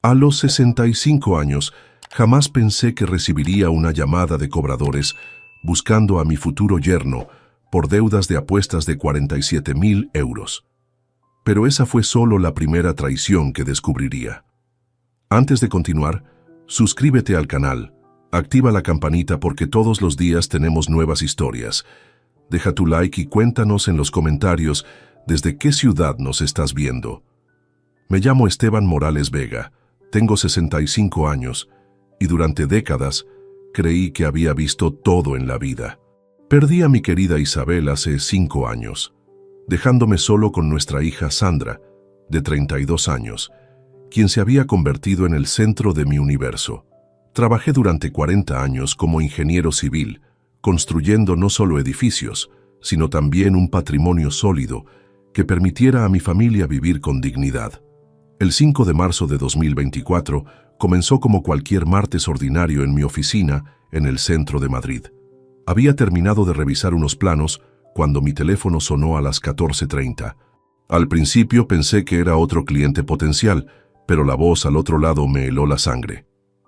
A los 65 años, jamás pensé que recibiría una llamada de cobradores buscando a mi futuro yerno por deudas de apuestas de 47.000 euros. Pero esa fue solo la primera traición que descubriría. Antes de continuar, suscríbete al canal, activa la campanita porque todos los días tenemos nuevas historias. Deja tu like y cuéntanos en los comentarios desde qué ciudad nos estás viendo. Me llamo Esteban Morales Vega, tengo 65 años y durante décadas creí que había visto todo en la vida. Perdí a mi querida Isabel hace 5 años, dejándome solo con nuestra hija Sandra, de 32 años, quien se había convertido en el centro de mi universo. Trabajé durante 40 años como ingeniero civil, construyendo no solo edificios, sino también un patrimonio sólido que permitiera a mi familia vivir con dignidad. El 5 de marzo de 2024 comenzó como cualquier martes ordinario en mi oficina en el centro de Madrid. Había terminado de revisar unos planos cuando mi teléfono sonó a las 14:30. Al principio pensé que era otro cliente potencial, pero la voz al otro lado me heló la sangre.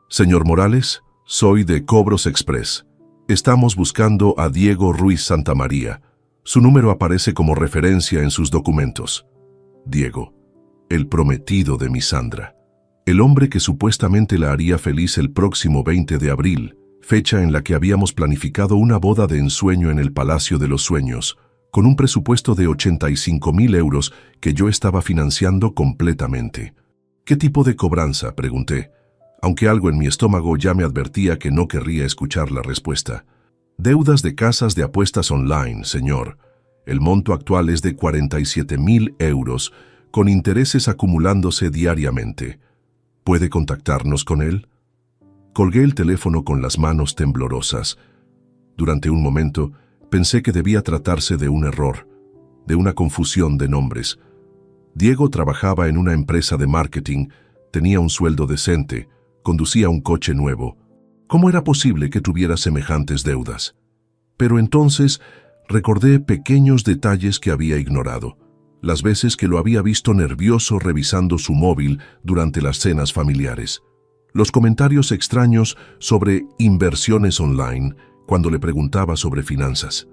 Señor Morales, soy de Cobros Express. Estamos buscando a Diego Ruiz Santamaría. Su número aparece como referencia en sus documentos. Diego, el prometido de mi Sandra. El hombre que supuestamente la haría feliz el próximo 20 de abril, fecha en la que habíamos planificado una boda de ensueño en el Palacio de los Sueños, con un presupuesto de 85.000 euros que yo estaba financiando completamente. ¿Qué tipo de cobranza?, pregunté, aunque algo en mi estómago ya me advertía que no querría escuchar la respuesta. Deudas de casas de apuestas online, señor. El monto actual es de 47.000 euros, con intereses acumulándose diariamente. ¿Puede contactarnos con él? Colgué el teléfono con las manos temblorosas. Durante un momento pensé que debía tratarse de un error, de una confusión de nombres. Diego trabajaba en una empresa de marketing, tenía un sueldo decente, conducía un coche nuevo. ¿Cómo era posible que tuviera semejantes deudas? Pero entonces recordé pequeños detalles que había ignorado. Las veces que lo había visto nervioso revisando su móvil durante las cenas familiares. Los comentarios extraños sobre inversiones online cuando le preguntaba sobre finanzas.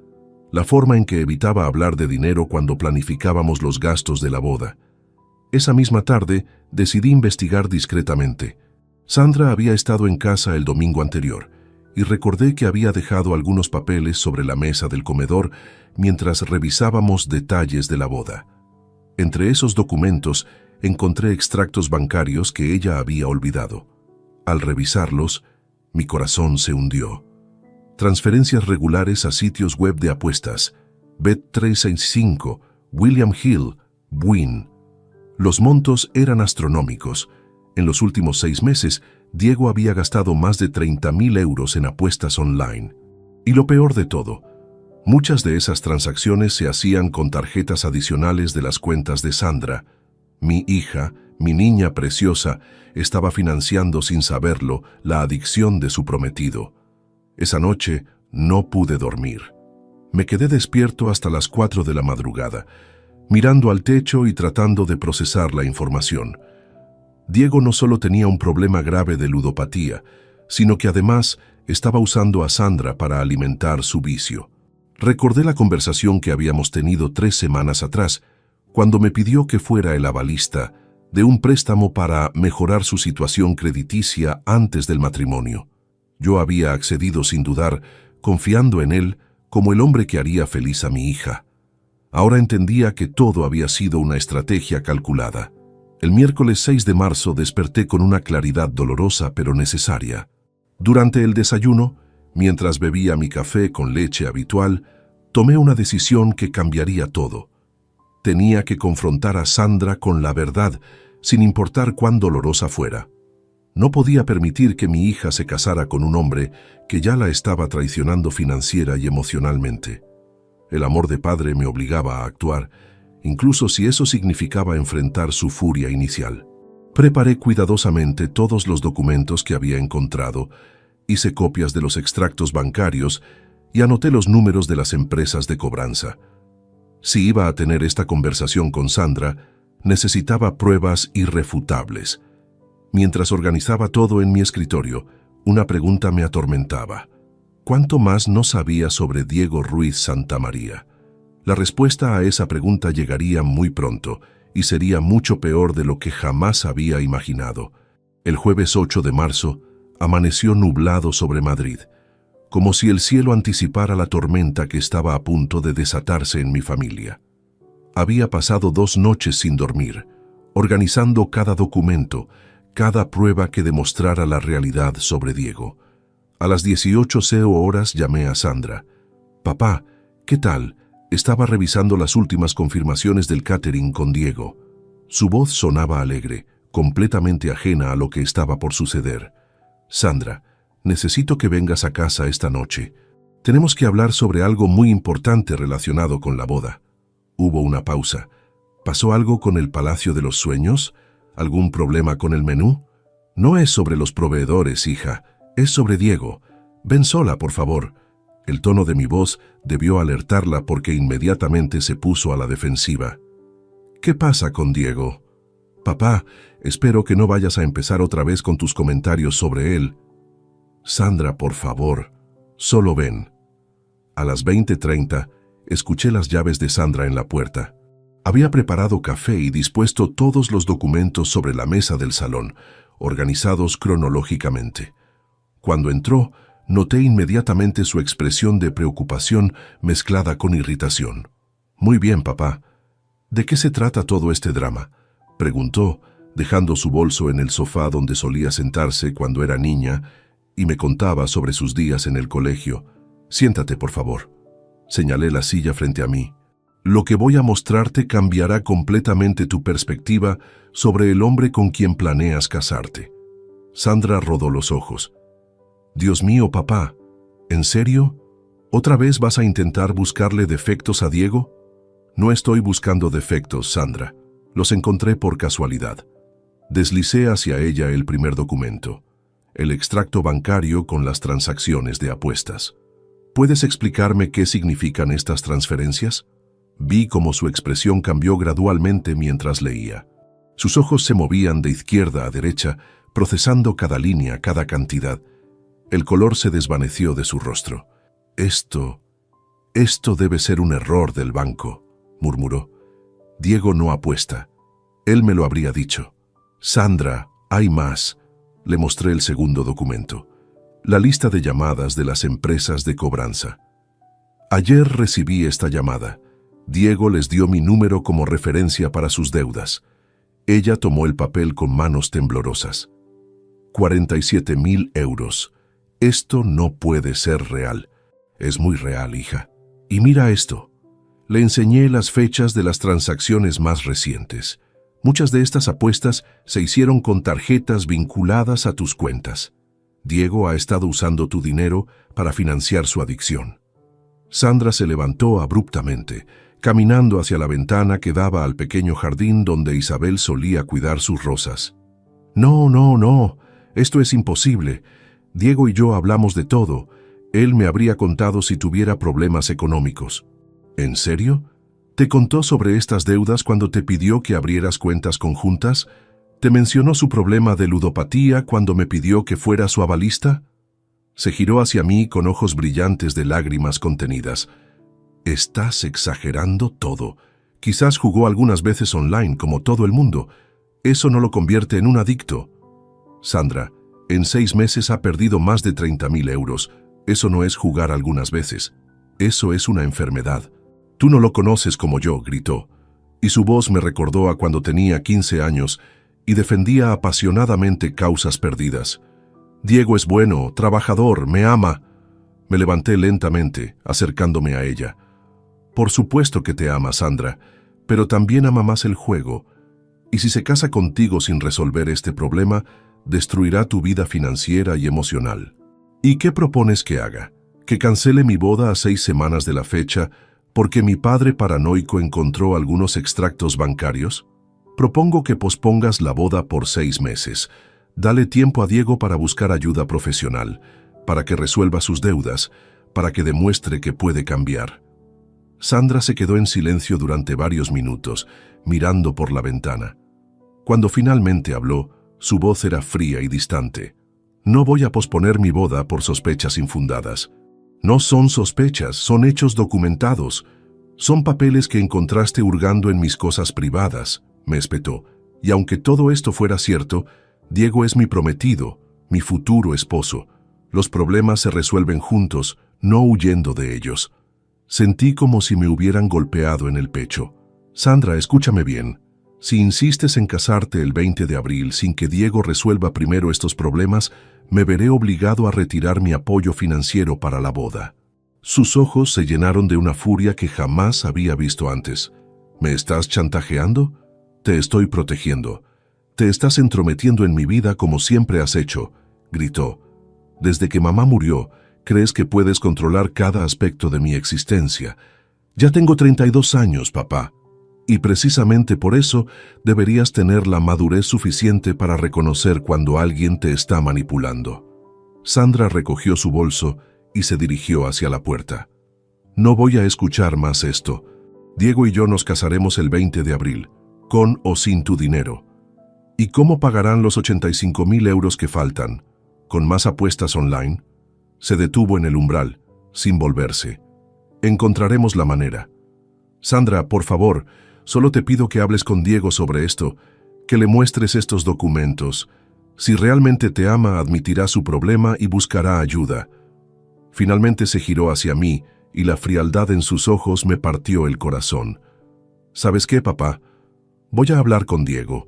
La forma en que evitaba hablar de dinero cuando planificábamos los gastos de la boda. Esa misma tarde decidí investigar discretamente. Sandra había estado en casa el domingo anterior y recordé que había dejado algunos papeles sobre la mesa del comedor mientras revisábamos detalles de la boda. Entre esos documentos encontré extractos bancarios que ella había olvidado. Al revisarlos, mi corazón se hundió. Transferencias regulares a sitios web de apuestas, Bet365, William Hill, Wynn. Los montos eran astronómicos. En los últimos 6 meses, Diego había gastado más de 30.000 euros en apuestas online. Y lo peor de todo, muchas de esas transacciones se hacían con tarjetas adicionales de las cuentas de Sandra. Mi hija, mi niña preciosa, estaba financiando sin saberlo la adicción de su prometido. Esa noche no pude dormir. Me quedé despierto hasta las 4 de la madrugada, mirando al techo y tratando de procesar la información. Diego no solo tenía un problema grave de ludopatía, sino que además estaba usando a Sandra para alimentar su vicio. Recordé la conversación que habíamos tenido 3 semanas atrás, cuando me pidió que fuera el avalista de un préstamo para mejorar su situación crediticia antes del matrimonio. Yo había accedido sin dudar, confiando en él como el hombre que haría feliz a mi hija. Ahora entendía que todo había sido una estrategia calculada. El miércoles 6 de marzo desperté con una claridad dolorosa pero necesaria. Durante el desayuno, mientras bebía mi café con leche habitual, tomé una decisión que cambiaría todo. Tenía que confrontar a Sandra con la verdad, sin importar cuán dolorosa fuera. No podía permitir que mi hija se casara con un hombre que ya la estaba traicionando financiera y emocionalmente. El amor de padre me obligaba a actuar, incluso si eso significaba enfrentar su furia inicial. Preparé cuidadosamente todos los documentos que había encontrado, hice copias de los extractos bancarios y anoté los números de las empresas de cobranza. Si iba a tener esta conversación con Sandra, necesitaba pruebas irrefutables. Mientras organizaba todo en mi escritorio, una pregunta me atormentaba. ¿Cuánto más no sabía sobre Diego Ruiz Santamaría? La respuesta a esa pregunta llegaría muy pronto y sería mucho peor de lo que jamás había imaginado. El jueves 8 de marzo amaneció nublado sobre Madrid, como si el cielo anticipara la tormenta que estaba a punto de desatarse en mi familia. Había pasado 2 noches sin dormir, organizando cada documento, cada prueba que demostrara la realidad sobre Diego. A las 18:00 horas llamé a Sandra. «Papá, ¿qué tal?» Estaba revisando las últimas confirmaciones del catering con Diego. Su voz sonaba alegre, completamente ajena a lo que estaba por suceder. «Sandra, necesito que vengas a casa esta noche. Tenemos que hablar sobre algo muy importante relacionado con la boda». Hubo una pausa. ¿Pasó algo con el Palacio de los Sueños? ¿Algún problema con el menú? No es sobre los proveedores, hija. Es sobre Diego. Ven sola, por favor. El tono de mi voz debió alertarla porque inmediatamente se puso a la defensiva. ¿Qué pasa con Diego? Papá, espero que no vayas a empezar otra vez con tus comentarios sobre él. Sandra, por favor, solo ven. A las 20:30, escuché las llaves de Sandra en la puerta. Había preparado café y dispuesto todos los documentos sobre la mesa del salón, organizados cronológicamente. Cuando entró, noté inmediatamente su expresión de preocupación mezclada con irritación. «Muy bien, papá. ¿De qué se trata todo este drama?», preguntó, dejando su bolso en el sofá donde solía sentarse cuando era niña, y me contaba sobre sus días en el colegio. «Siéntate, por favor». Señalé la silla frente a mí. «Lo que voy a mostrarte cambiará completamente tu perspectiva sobre el hombre con quien planeas casarte». Sandra rodó los ojos. «Dios mío, papá, ¿en serio? ¿Otra vez vas a intentar buscarle defectos a Diego?» «No estoy buscando defectos, Sandra. Los encontré por casualidad». Deslicé hacia ella el primer documento, el extracto bancario con las transacciones de apuestas. «¿Puedes explicarme qué significan estas transferencias?» Vi cómo su expresión cambió gradualmente mientras leía. Sus ojos se movían de izquierda a derecha, procesando cada línea, cada cantidad. El color se desvaneció de su rostro. Esto debe ser un error del banco», murmuró. «Diego no apuesta. Él me lo habría dicho». «Sandra, hay más». Le mostré el segundo documento. La lista de llamadas de las empresas de cobranza. «Ayer recibí esta llamada. Diego les dio mi número como referencia para sus deudas». Ella tomó el papel con manos temblorosas. 47.000 euros. «Esto no puede ser real». «Es muy real, hija. Y mira esto». Le enseñé las fechas de las transacciones más recientes. Muchas de estas apuestas se hicieron con tarjetas vinculadas a tus cuentas. Diego ha estado usando tu dinero para financiar su adicción. Sandra se levantó abruptamente, caminando hacia la ventana que daba al pequeño jardín donde Isabel solía cuidar sus rosas. No, esto es imposible. Diego y yo hablamos de todo. Él me habría contado si tuviera problemas económicos». «¿En serio? ¿Te contó sobre estas deudas cuando te pidió que abrieras cuentas conjuntas? ¿Te mencionó su problema de ludopatía cuando me pidió que fuera su avalista?» Se giró hacia mí con ojos brillantes de lágrimas contenidas. «Estás exagerando todo. Quizás jugó algunas veces online como todo el mundo. Eso no lo convierte en un adicto». «Sandra, en 6 meses ha perdido más de 30.000 euros. Eso no es jugar algunas veces. Eso es una enfermedad. Tú no lo conoces como yo», gritó. Y su voz me recordó a cuando tenía 15 años y defendía apasionadamente causas perdidas. «Diego es bueno, trabajador, me ama». Me levanté lentamente, acercándome a ella. «Por supuesto que te ama, Sandra, pero también ama más el juego. Y si se casa contigo sin resolver este problema, destruirá tu vida financiera y emocional». «¿Y qué propones que haga? ¿Que cancele mi boda a 6 semanas de la fecha porque mi padre paranoico encontró algunos extractos bancarios? Propongo que pospongas la boda por 6 meses. Dale tiempo a Diego para buscar ayuda profesional, para que resuelva sus deudas, para que demuestre que puede cambiar». Sandra se quedó en silencio durante varios minutos, mirando por la ventana. Cuando finalmente habló, Su voz era fría y distante. No voy a posponer mi boda por sospechas infundadas. No son sospechas, son hechos documentados. Son papeles que encontraste hurgando en mis cosas privadas, me espetó. Y aunque todo esto fuera cierto, Diego es mi prometido, mi futuro esposo. Los problemas se resuelven juntos, no huyendo de ellos. Sentí como si me hubieran golpeado en el pecho. Sandra, escúchame bien. Si insistes en casarte el 20 de abril sin que Diego resuelva primero estos problemas, me veré obligado a retirar mi apoyo financiero para la boda. Sus ojos se llenaron de una furia que jamás había visto antes. ¿Me estás chantajeando? Te estoy protegiendo. Te estás entrometiendo en mi vida como siempre has hecho, gritó. Desde que mamá murió, crees que puedes controlar cada aspecto de mi existencia. Ya tengo 32 años, papá. Y precisamente por eso deberías tener la madurez suficiente para reconocer cuando alguien te está manipulando. Sandra recogió su bolso y se dirigió hacia la puerta. No voy a escuchar más esto. Diego y yo nos casaremos el 20 de abril, con o sin tu dinero. ¿Y cómo pagarán los 85,000 euros que faltan? ¿Con más apuestas online? Se detuvo en el umbral, sin volverse. Encontraremos la manera. Sandra, por favor, solo te pido que hables con Diego sobre esto, que le muestres estos documentos. Si realmente te ama, admitirá su problema y buscará ayuda. Finalmente se giró hacia mí y la frialdad en sus ojos me partió el corazón. ¿Sabes qué, papá? Voy a hablar con Diego,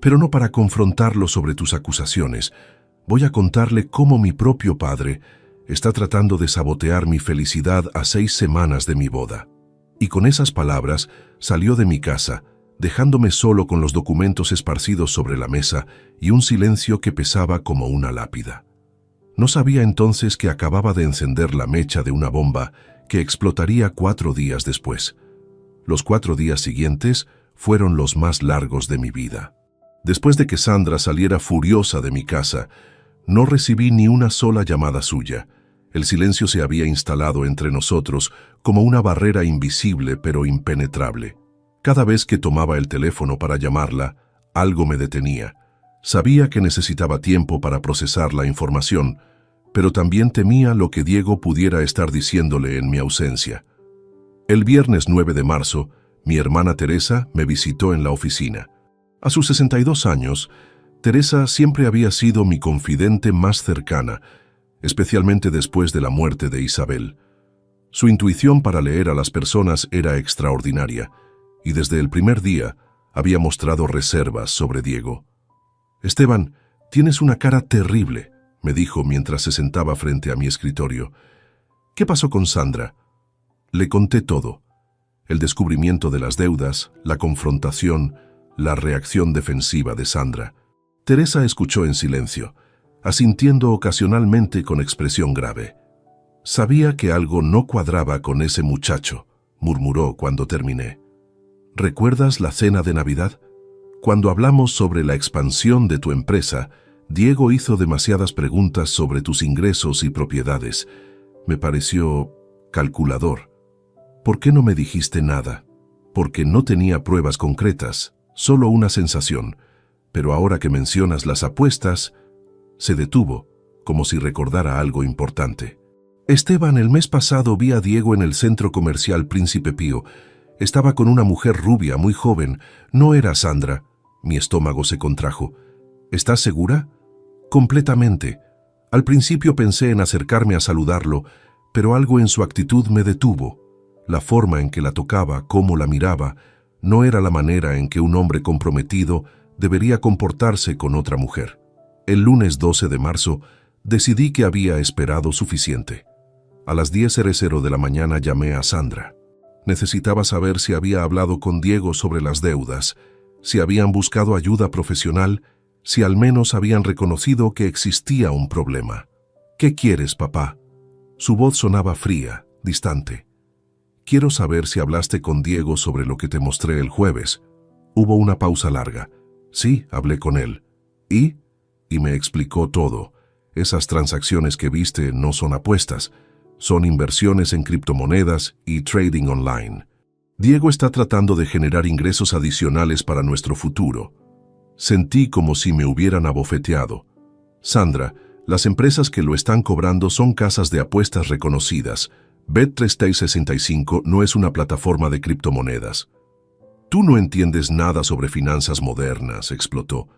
pero no para confrontarlo sobre tus acusaciones. Voy a contarle cómo mi propio padre está tratando de sabotear mi felicidad a 6 semanas de mi boda. Y con esas palabras salió de mi casa, dejándome solo con los documentos esparcidos sobre la mesa y un silencio que pesaba como una lápida. No sabía entonces que acababa de encender la mecha de una bomba que explotaría 4 días después. Los 4 días siguientes fueron los más largos de mi vida. Después de que Sandra saliera furiosa de mi casa, no recibí ni una sola llamada suya. El silencio se había instalado entre nosotros como una barrera invisible pero impenetrable. Cada vez que tomaba el teléfono para llamarla, algo me detenía. Sabía que necesitaba tiempo para procesar la información, pero también temía lo que Diego pudiera estar diciéndole en mi ausencia. El viernes 9 de marzo, mi hermana Teresa me visitó en la oficina. A sus 62 años, Teresa siempre había sido mi confidente más cercana, especialmente después de la muerte de Isabel. Su intuición para leer a las personas era extraordinaria, y desde el primer día había mostrado reservas sobre Diego. «Esteban, tienes una cara terrible», me dijo mientras se sentaba frente a mi escritorio. «¿Qué pasó con Sandra?» Le conté todo. El descubrimiento de las deudas, la confrontación, la reacción defensiva de Sandra. Teresa escuchó en silencio, asintiendo ocasionalmente con expresión grave. «Sabía que algo no cuadraba con ese muchacho», murmuró cuando terminé. «¿Recuerdas la cena de Navidad? Cuando hablamos sobre la expansión de tu empresa, Diego hizo demasiadas preguntas sobre tus ingresos y propiedades. Me pareció calculador. ¿Por qué no me dijiste nada? Porque no tenía pruebas concretas, solo una sensación. Pero ahora que mencionas las apuestas...» Se detuvo, como si recordara algo importante. «Esteban, el mes pasado vi a Diego en el centro comercial Príncipe Pío. Estaba con una mujer rubia, muy joven. No era Sandra». Mi estómago se contrajo. «¿Estás segura?» «Completamente. Al principio pensé en acercarme a saludarlo, pero algo en su actitud me detuvo. La forma en que la tocaba, cómo la miraba, no era la manera en que un hombre comprometido debería comportarse con otra mujer. El lunes 12 de marzo decidí que había esperado suficiente. A las 10:00 de la mañana llamé a Sandra. Necesitaba saber si había hablado con Diego sobre las deudas, si habían buscado ayuda profesional, si al menos habían reconocido que existía un problema. «¿Qué quieres, papá?» Su voz sonaba fría, distante. «Quiero saber si hablaste con Diego sobre lo que te mostré el jueves». Hubo una pausa larga. «Sí, hablé con él». ¿Y?» Y me explicó todo. «Esas transacciones que viste no son apuestas, son inversiones en criptomonedas y trading online. Diego está tratando de generar ingresos adicionales para nuestro futuro». Sentí como si me hubieran abofeteado. Sandra, las empresas que lo están cobrando son casas de apuestas reconocidas. Bet365 no es una plataforma de criptomonedas. Tú no entiendes nada sobre finanzas modernas, explotó.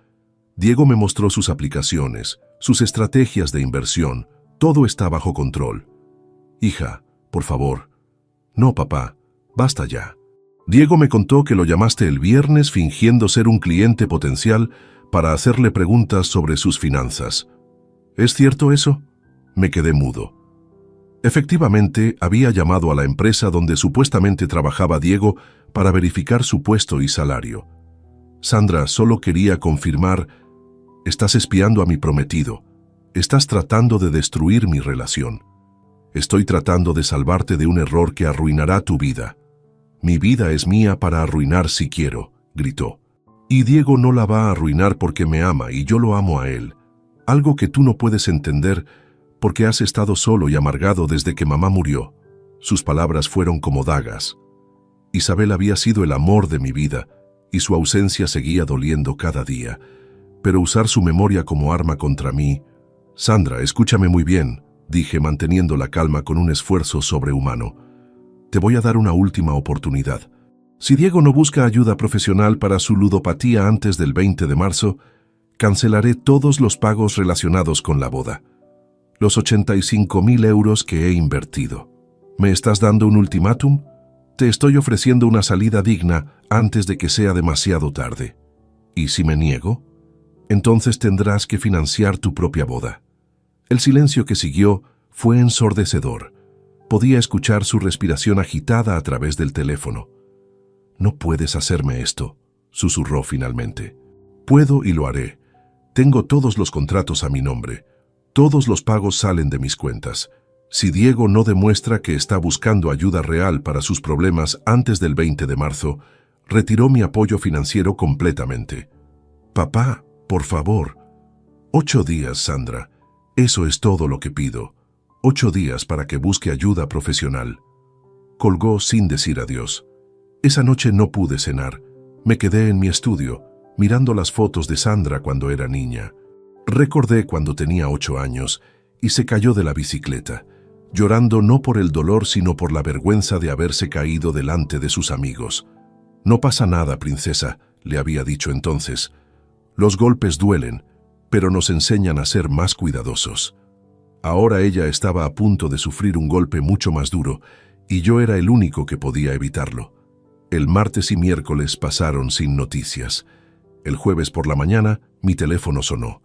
Diego me mostró sus aplicaciones, sus estrategias de inversión. Todo está bajo control. Hija, por favor. No, papá, basta ya. Diego me contó que lo llamaste el viernes fingiendo ser un cliente potencial para hacerle preguntas sobre sus finanzas. ¿Es cierto eso? Me quedé mudo. Efectivamente, había llamado a la empresa donde supuestamente trabajaba Diego para verificar su puesto y salario. Sandra, solo quería confirmar, estás espiando a mi prometido. Estás tratando de destruir mi relación. Estoy tratando de salvarte de un error que arruinará tu vida. Mi vida es mía para arruinar si quiero, gritó. Y Diego no la va a arruinar porque me ama y yo lo amo a él. Algo que tú no puedes entender porque has estado solo y amargado desde que mamá murió. Sus palabras fueron como dagas. Isabel había sido el amor de mi vida y su ausencia seguía doliendo cada día. Pero usar su memoria como arma contra mí... Sandra, escúchame muy bien, dije manteniendo la calma con un esfuerzo sobrehumano. Te voy a dar una última oportunidad. Si Diego no busca ayuda profesional para su ludopatía antes del 20 de marzo, cancelaré todos los pagos relacionados con la boda. Los 85.000 euros que he invertido. ¿Me estás dando un ultimátum? Te estoy ofreciendo una salida digna antes de que sea demasiado tarde. ¿Y si me niego? Entonces tendrás que financiar tu propia boda. El silencio que siguió fue ensordecedor. Podía escuchar su respiración agitada a través del teléfono. No puedes hacerme esto, susurró finalmente. Puedo y lo haré. Tengo todos los contratos a mi nombre. Todos los pagos salen de mis cuentas. Si Diego no demuestra que está buscando ayuda real para sus problemas antes del 20 de marzo, retiró mi apoyo financiero completamente. Papá, por favor. 8 días, Sandra. Eso es todo lo que pido. 8 días para que busque ayuda profesional. Colgó sin decir adiós. Esa noche no pude cenar. Me quedé en mi estudio, mirando las fotos de Sandra cuando era niña. Recordé cuando tenía 8 años y se cayó de la bicicleta, llorando no por el dolor sino por la vergüenza de haberse caído delante de sus amigos. No pasa nada, princesa, le había dicho entonces. Los golpes duelen, pero nos enseñan a ser más cuidadosos. Ahora ella estaba a punto de sufrir un golpe mucho más duro y yo era el único que podía evitarlo. El martes y miércoles pasaron sin noticias. El jueves por la mañana mi teléfono sonó.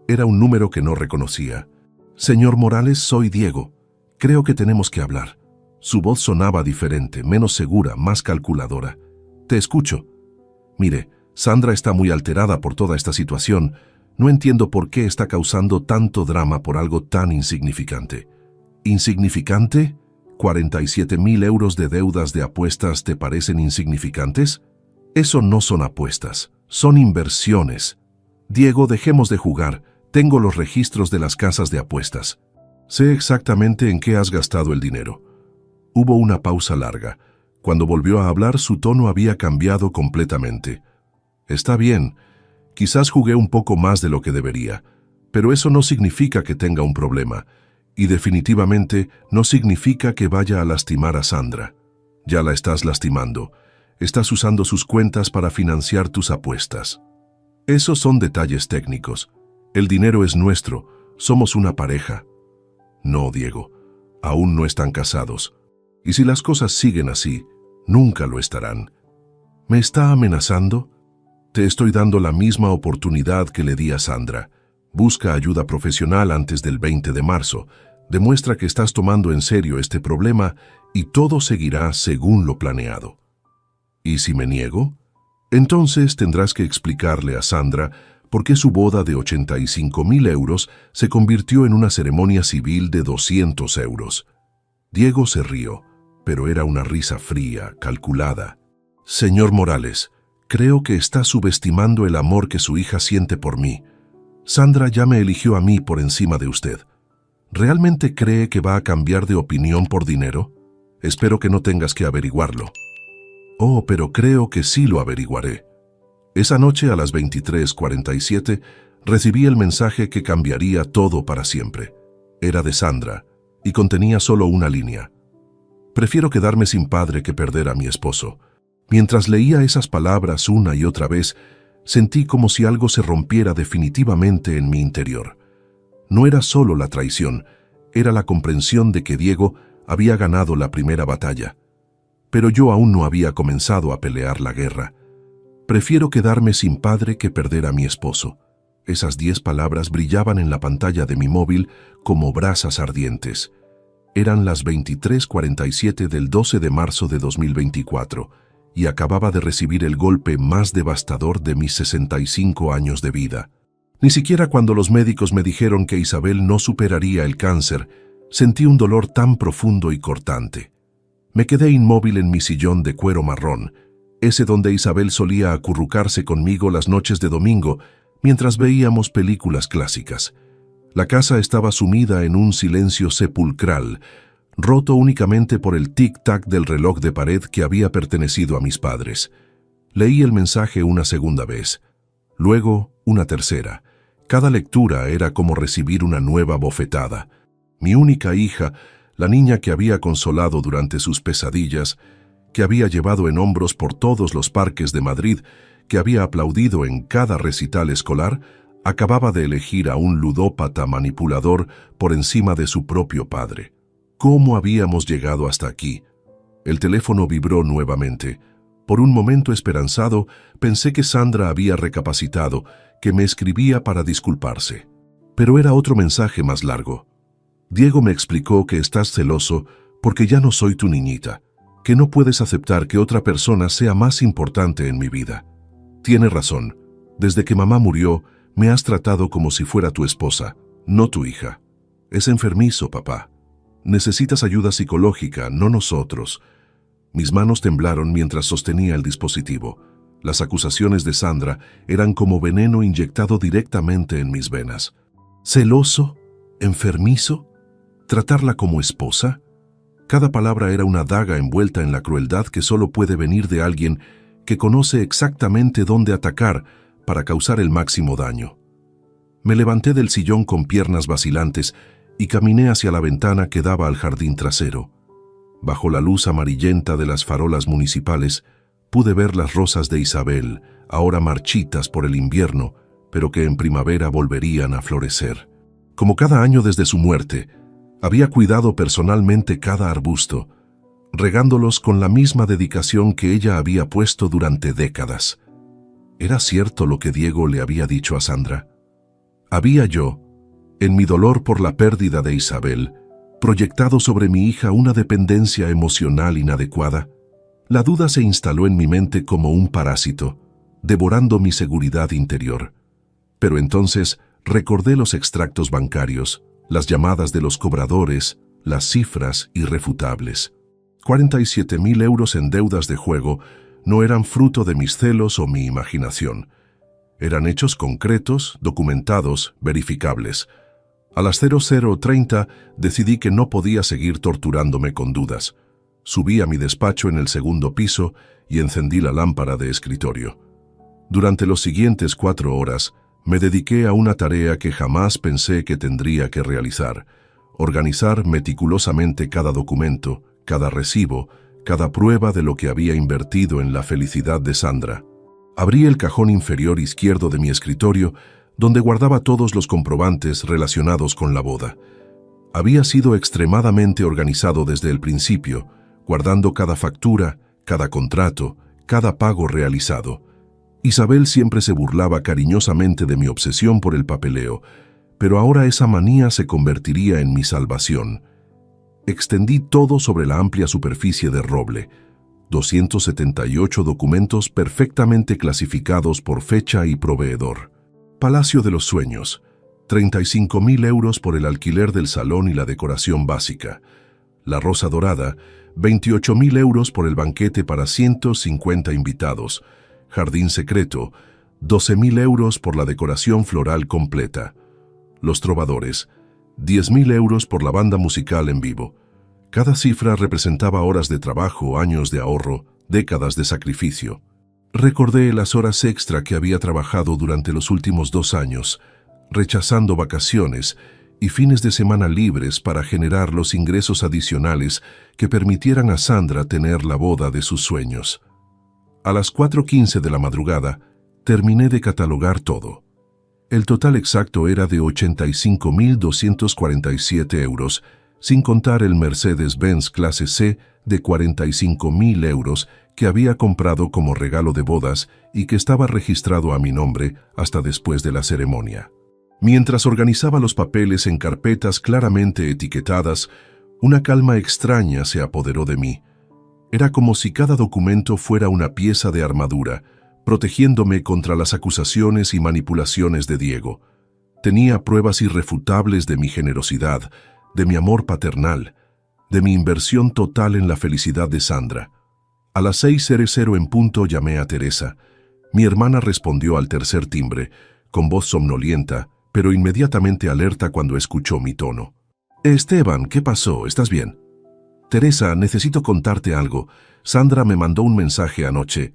Era un número que no reconocía. Señor Morales, soy Diego. Creo que tenemos que hablar. Su voz sonaba diferente, menos segura, más calculadora. Te escucho. Mire, Sandra está muy alterada por toda esta situación. No entiendo por qué está causando tanto drama por algo tan insignificante. ¿Insignificante? ¿47.000 euros de deudas de apuestas te parecen insignificantes? Eso no son apuestas, son inversiones. Diego, dejemos de jugar. Tengo los registros de las casas de apuestas. Sé exactamente en qué has gastado el dinero. Hubo una pausa larga. Cuando volvió a hablar, su tono había cambiado completamente. Está bien, quizás jugué un poco más de lo que debería, pero eso no significa que tenga un problema, y definitivamente no significa que vaya a lastimar a Sandra. Ya la estás lastimando. Estás usando sus cuentas para financiar tus apuestas. Esos son detalles técnicos. El dinero es nuestro. Somos una pareja. No, Diego. Aún no están casados. Y si las cosas siguen así, nunca lo estarán. ¿Me está amenazando? Te estoy dando la misma oportunidad que le di a Sandra. Busca ayuda profesional antes del 20 de marzo. Demuestra que estás tomando en serio este problema y todo seguirá según lo planeado. ¿Y si me niego? Entonces tendrás que explicarle a Sandra por qué su boda de 85.000 euros se convirtió en una ceremonia civil de 200 euros. Diego se rió, pero era una risa fría, calculada. Señor Morales, creo que está subestimando el amor que su hija siente por mí. Sandra ya me eligió a mí por encima de usted. ¿Realmente cree que va a cambiar de opinión por dinero? Espero que no tengas que averiguarlo. Oh, pero creo que sí lo averiguaré. Esa noche a las 23:47 recibí el mensaje que cambiaría todo para siempre. Era de Sandra y contenía solo una línea. Prefiero quedarme sin padre que perder a mi esposo. Mientras leía esas palabras una y otra vez, sentí como si algo se rompiera definitivamente en mi interior. No era solo la traición, era la comprensión de que Diego había ganado la primera batalla. Pero yo aún no había comenzado a pelear la guerra. Prefiero quedarme sin padre que perder a mi esposo. Esas 10 palabras brillaban en la pantalla de mi móvil como brasas ardientes. Eran las 23:47 del 12 de marzo de 2024 y acababa de recibir el golpe más devastador de mis 65 años de vida. Ni siquiera cuando los médicos me dijeron que Isabel no superaría el cáncer, sentí un dolor tan profundo y cortante. Me quedé inmóvil en mi sillón de cuero marrón, ese donde Isabel solía acurrucarse conmigo las noches de domingo mientras veíamos películas clásicas. La casa estaba sumida en un silencio sepulcral, roto únicamente por el tic-tac del reloj de pared que había pertenecido a mis padres. Leí el mensaje una segunda vez, luego una tercera. Cada lectura era como recibir una nueva bofetada. Mi única hija, la niña que había consolado durante sus pesadillas, que había llevado en hombros por todos los parques de Madrid, que había aplaudido en cada recital escolar, acababa de elegir a un ludópata manipulador por encima de su propio padre. ¿Cómo habíamos llegado hasta aquí? El teléfono vibró nuevamente. Por un momento esperanzado, pensé que Sandra había recapacitado, que me escribía para disculparse. Pero era otro mensaje más largo. Diego me explicó que estás celoso porque ya no soy tu niñita, que no puedes aceptar que otra persona sea más importante en mi vida. Tiene razón. Desde que mamá murió, me has tratado como si fuera tu esposa, no tu hija. Es enfermizo, papá. Necesitas ayuda psicológica, no nosotros. Mis manos temblaron mientras sostenía el dispositivo. Las acusaciones de Sandra eran como veneno inyectado directamente en mis venas. ¿Celoso? ¿Enfermizo? ¿Tratarla como esposa? Cada palabra era una daga envuelta en la crueldad que solo puede venir de alguien que conoce exactamente dónde atacar para causar el máximo daño. Me levanté del sillón con piernas vacilantes y caminé hacia la ventana que daba al jardín trasero. Bajo la luz amarillenta de las farolas municipales, pude ver las rosas de Isabel, ahora marchitas por el invierno, pero que en primavera volverían a florecer. Como cada año desde su muerte, había cuidado personalmente cada arbusto, regándolos con la misma dedicación que ella había puesto durante décadas. ¿Era cierto lo que Diego le había dicho a Sandra? Había yo, en mi dolor por la pérdida de Isabel, proyectado sobre mi hija una dependencia emocional inadecuada? La duda se instaló en mi mente como un parásito, devorando mi seguridad interior. Pero entonces recordé los extractos bancarios, las llamadas de los cobradores, las cifras irrefutables. 47.000 euros en deudas de juego no eran fruto de mis celos o mi imaginación. Eran hechos concretos, documentados, verificables. A las 00:30 decidí que no podía seguir torturándome con dudas. Subí a mi despacho en el segundo piso y encendí la lámpara de escritorio. Durante los siguientes 4 horas, me dediqué a una tarea que jamás pensé que tendría que realizar: organizar meticulosamente cada documento, cada recibo, cada prueba de lo que había invertido en la felicidad de Sandra. Abrí el cajón inferior izquierdo de mi escritorio, donde guardaba todos los comprobantes relacionados con la boda. Había sido extremadamente organizado desde el principio, guardando cada factura, cada contrato, cada pago realizado. Isabel siempre se burlaba cariñosamente de mi obsesión por el papeleo, pero ahora esa manía se convertiría en mi salvación. Extendí todo sobre la amplia superficie de roble. 278 documentos perfectamente clasificados por fecha y proveedor. Palacio de los Sueños, 35.000 euros por el alquiler del salón y la decoración básica. La Rosa Dorada, 28.000 euros por el banquete para 150 invitados. Jardín Secreto, 12.000 euros por la decoración floral completa. Los Trovadores, 10.000 euros por la banda musical en vivo. Cada cifra representaba horas de trabajo, años de ahorro, décadas de sacrificio. Recordé las horas extra que había trabajado durante los últimos 2 años, rechazando vacaciones y fines de semana libres para generar los ingresos adicionales que permitieran a Sandra tener la boda de sus sueños. A las 4:15 de la madrugada, terminé de catalogar todo. El total exacto era de 85.247 euros, sin contar el Mercedes-Benz clase C de 45.000 euros que había comprado como regalo de bodas y que estaba registrado a mi nombre hasta después de la ceremonia. Mientras organizaba los papeles en carpetas claramente etiquetadas, una calma extraña se apoderó de mí. Era como si cada documento fuera una pieza de armadura, protegiéndome contra las acusaciones y manipulaciones de Diego. Tenía pruebas irrefutables de mi generosidad, de mi amor paternal, de mi inversión total en la felicidad de Sandra. A las 6:00 en punto llamé a Teresa. Mi hermana respondió al tercer timbre, con voz somnolienta, pero inmediatamente alerta cuando escuchó mi tono. «Esteban, ¿qué pasó? ¿Estás bien?» «Teresa, necesito contarte algo. Sandra me mandó un mensaje anoche».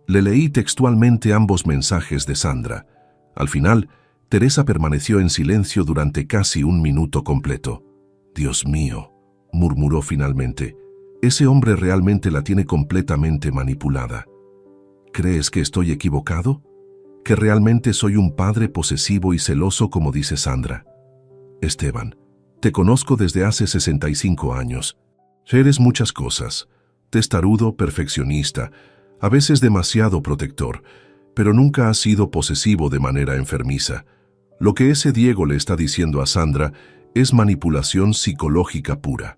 Le leí textualmente ambos mensajes de Sandra. Al final, Teresa permaneció en silencio durante casi 1 minuto completo. «Dios mío», murmuró finalmente, «ese hombre realmente la tiene completamente manipulada». «¿Crees que estoy equivocado? ¿Que realmente soy un padre posesivo y celoso como dice Sandra?» «Esteban, te conozco desde hace 65 años. Eres muchas cosas. Testarudo, perfeccionista, a veces demasiado protector, pero nunca has sido posesivo de manera enfermiza. Lo que ese Diego le está diciendo a Sandra es manipulación psicológica pura».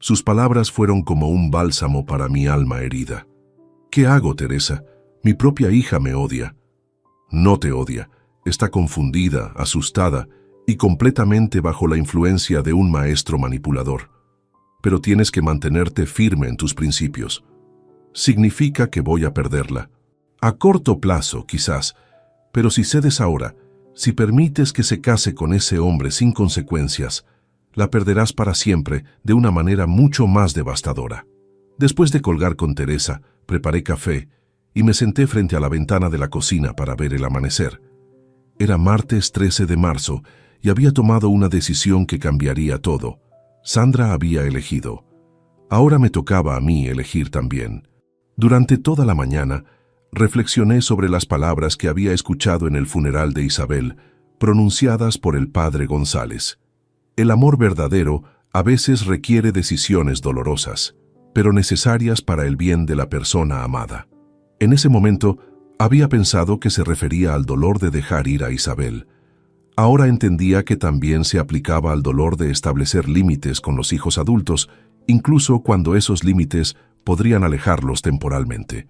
Sus palabras fueron como un bálsamo para mi alma herida. «¿Qué hago, Teresa? Mi propia hija me odia». «No te odia. Está confundida, asustada y completamente bajo la influencia de un maestro manipulador. Pero tienes que mantenerte firme en tus principios. Significa que voy a perderla. A corto plazo, quizás, pero si cedes ahora, si permites que se case con ese hombre sin consecuencias, la perderás para siempre de una manera mucho más devastadora». Después de colgar con Teresa, preparé café y me senté frente a la ventana de la cocina para ver el amanecer. Era martes 13 de marzo y había tomado una decisión que cambiaría todo. Sandra había elegido. Ahora me tocaba a mí elegir también. Durante toda la mañana, reflexioné sobre las palabras que había escuchado en el funeral de Isabel, pronunciadas por el padre González. El amor verdadero a veces requiere decisiones dolorosas, pero necesarias para el bien de la persona amada. En ese momento, había pensado que se refería al dolor de dejar ir a Isabel. Ahora entendía que también se aplicaba al dolor de establecer límites con los hijos adultos, incluso cuando esos límites podrían alejarlos temporalmente.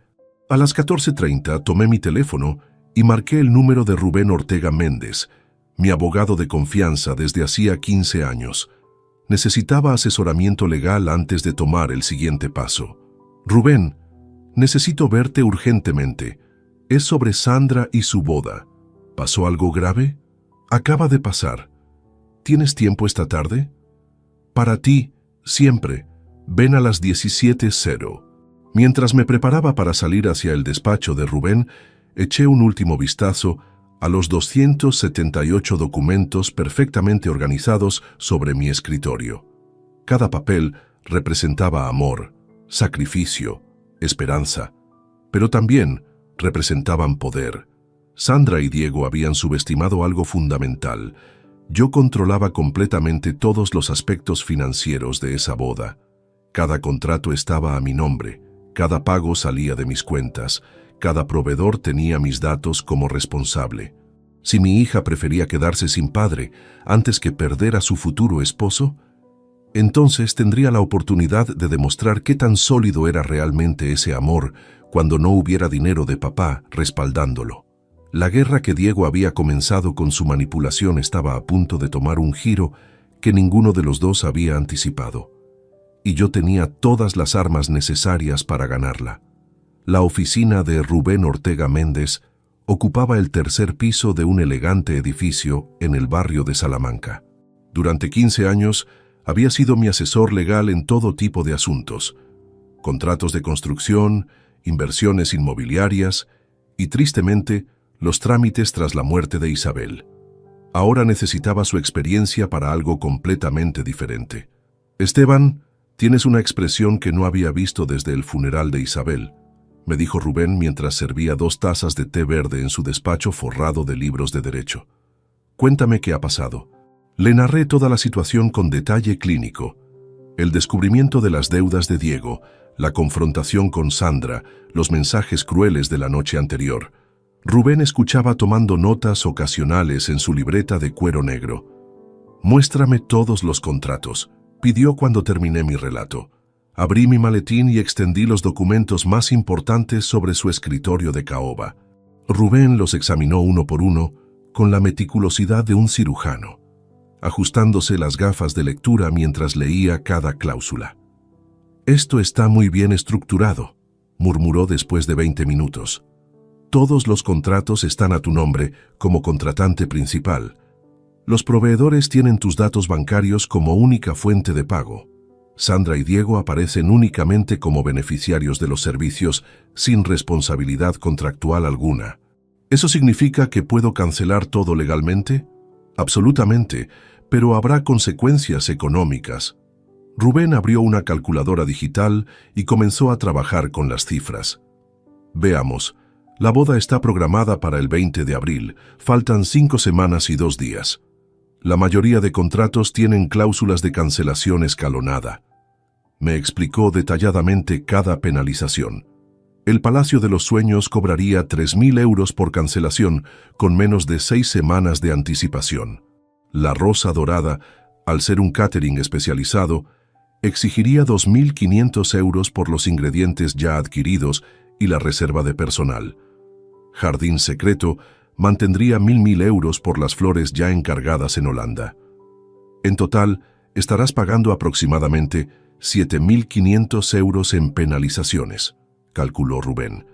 A las 14:30 tomé mi teléfono y marqué el número de Rubén Ortega Méndez, mi abogado de confianza desde hacía 15 años. Necesitaba asesoramiento legal antes de tomar el siguiente paso. «Rubén, necesito verte urgentemente. Es sobre Sandra y su boda. ¿Pasó algo grave?» «Acaba de pasar. ¿Tienes tiempo esta tarde?» «Para ti, siempre. Ven a las 17:00. Mientras me preparaba para salir hacia el despacho de Rubén, eché un último vistazo a los 278 documentos perfectamente organizados sobre mi escritorio. Cada papel representaba amor, sacrificio, esperanza, pero también representaban poder. Sandra y Diego habían subestimado algo fundamental. Yo controlaba completamente todos los aspectos financieros de esa boda. Cada contrato estaba a mi nombre, cada pago salía de mis cuentas, cada proveedor tenía mis datos como responsable. Si mi hija prefería quedarse sin padre antes que perder a su futuro esposo, entonces tendría la oportunidad de demostrar qué tan sólido era realmente ese amor cuando no hubiera dinero de papá respaldándolo. La guerra que Diego había comenzado con su manipulación estaba a punto de tomar un giro que ninguno de los dos había anticipado. Y yo tenía todas las armas necesarias para ganarla. La oficina de Rubén Ortega Méndez ocupaba el tercer piso de un elegante edificio en el barrio de Salamanca. Durante 15 años había sido mi asesor legal en todo tipo de asuntos: contratos de construcción, inversiones inmobiliarias y tristemente, los trámites tras la muerte de Isabel. Ahora necesitaba su experiencia para algo completamente diferente. Esteban, tienes una expresión que no había visto desde el funeral de Isabel, me dijo Rubén mientras servía 2 tazas de té verde en su despacho forrado de libros de derecho. Cuéntame qué ha pasado. Le narré toda la situación con detalle clínico. El descubrimiento de las deudas de Diego, la confrontación con Sandra, los mensajes crueles de la noche anterior. Rubén escuchaba tomando notas ocasionales en su libreta de cuero negro. Muéstrame todos los contratos, pidió cuando terminé mi relato. Abrí mi maletín y extendí los documentos más importantes sobre su escritorio de caoba. Rubén los examinó uno por uno con la meticulosidad de un cirujano, ajustándose las gafas de lectura mientras leía cada cláusula. «Esto está muy bien estructurado», murmuró después de 20 minutos. «Todos los contratos están a tu nombre como contratante principal. Los proveedores tienen tus datos bancarios como única fuente de pago. Sandra y Diego aparecen únicamente como beneficiarios de los servicios sin responsabilidad contractual alguna. ¿Eso significa que puedo cancelar todo legalmente? Absolutamente, pero habrá consecuencias económicas». Rubén abrió una calculadora digital y comenzó a trabajar con las cifras. Veamos, la boda está programada para el 20 de abril, faltan 5 semanas y 2 días. La mayoría de contratos tienen cláusulas de cancelación escalonada. Me explicó detalladamente cada penalización. El Palacio de los Sueños cobraría 3.000 euros por cancelación con menos de 6 semanas de anticipación. La Rosa Dorada, al ser un catering especializado, exigiría 2.500 euros por los ingredientes ya adquiridos y la reserva de personal. Jardín Secreto mantendría 1.000 euros por las flores ya encargadas en Holanda. En total, estarás pagando aproximadamente 7.500 euros en penalizaciones, calculó Rubén.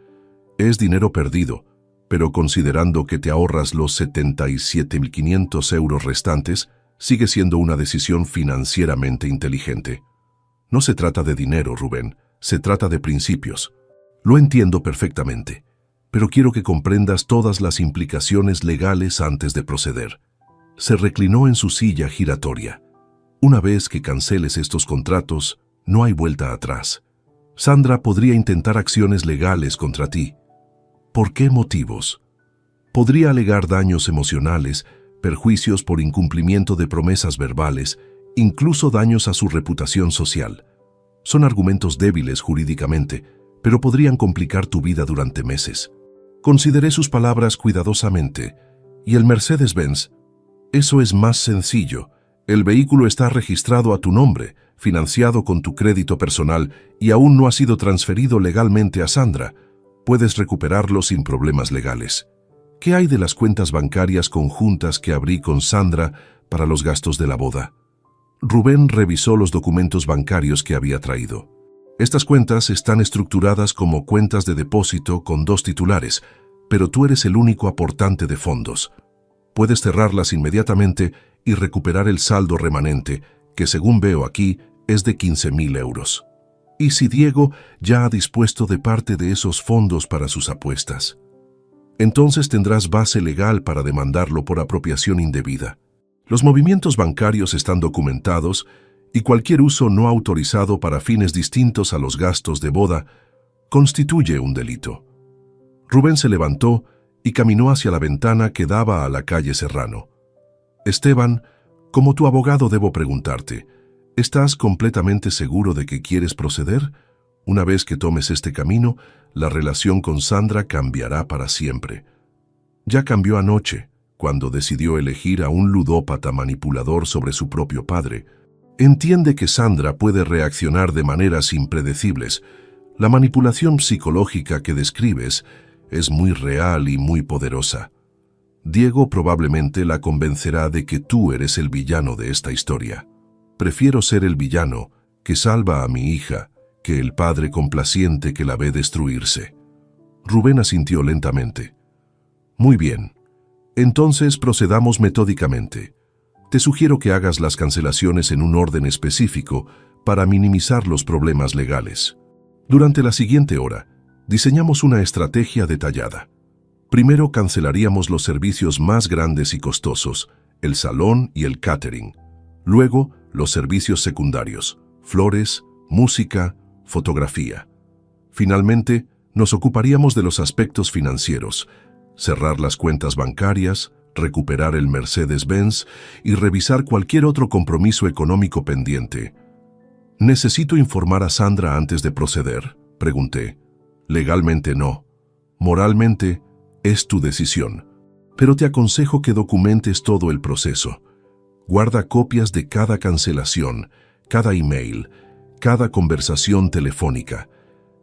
Es dinero perdido, pero considerando que te ahorras los 77.500 euros restantes, sigue siendo una decisión financieramente inteligente. No se trata de dinero, Rubén, se trata de principios. Lo entiendo perfectamente, pero quiero que comprendas todas las implicaciones legales antes de proceder. Se reclinó en su silla giratoria. Una vez que canceles estos contratos, no hay vuelta atrás. Sandra podría intentar acciones legales contra ti. ¿Por qué motivos? Podría alegar daños emocionales, perjuicios por incumplimiento de promesas verbales, incluso daños a su reputación social. Son argumentos débiles jurídicamente, pero podrían complicar tu vida durante meses. Consideré sus palabras cuidadosamente. ¿Y el Mercedes-Benz? Eso es más sencillo. El vehículo está registrado a tu nombre, financiado con tu crédito personal y aún no ha sido transferido legalmente a Sandra. Puedes recuperarlo sin problemas legales. ¿Qué hay de las cuentas bancarias conjuntas que abrí con Sandra para los gastos de la boda? Rubén revisó los documentos bancarios que había traído. Estas cuentas están estructuradas como cuentas de depósito con 2 titulares, pero tú eres el único aportante de fondos. Puedes cerrarlas inmediatamente y recuperar el saldo remanente, que según veo aquí, es de 15.000 euros. ¿Y si Diego ya ha dispuesto de parte de esos fondos para sus apuestas? Entonces tendrás base legal para demandarlo por apropiación indebida. Los movimientos bancarios están documentados y cualquier uso no autorizado para fines distintos a los gastos de boda constituye un delito. Rubén se levantó y caminó hacia la ventana que daba a la calle Serrano. Esteban, como tu abogado debo preguntarte, ¿estás completamente seguro de que quieres proceder? Una vez que tomes este camino, la relación con Sandra cambiará para siempre. Ya cambió anoche, cuando decidió elegir a un ludópata manipulador sobre su propio padre. Entiende que Sandra puede reaccionar de maneras impredecibles. La manipulación psicológica que describes es muy real y muy poderosa. Diego probablemente la convencerá de que tú eres el villano de esta historia. Prefiero ser el villano que salva a mi hija que el padre complaciente que la ve destruirse. Rubén asintió lentamente. Muy bien. Entonces procedamos metódicamente. Te sugiero que hagas las cancelaciones en un orden específico para minimizar los problemas legales. Durante la siguiente hora, diseñamos una estrategia detallada. Primero cancelaríamos los servicios más grandes y costosos, el salón y el catering. Luego, los servicios secundarios, flores, música, fotografía. Finalmente, nos ocuparíamos de los aspectos financieros, cerrar las cuentas bancarias, recuperar el Mercedes-Benz y revisar cualquier otro compromiso económico pendiente. ¿Necesito informar a Sandra antes de proceder?, pregunté. Legalmente no. Moralmente, es tu decisión. Pero te aconsejo que documentes todo el proceso. Guarda copias de cada cancelación, cada email, cada conversación telefónica.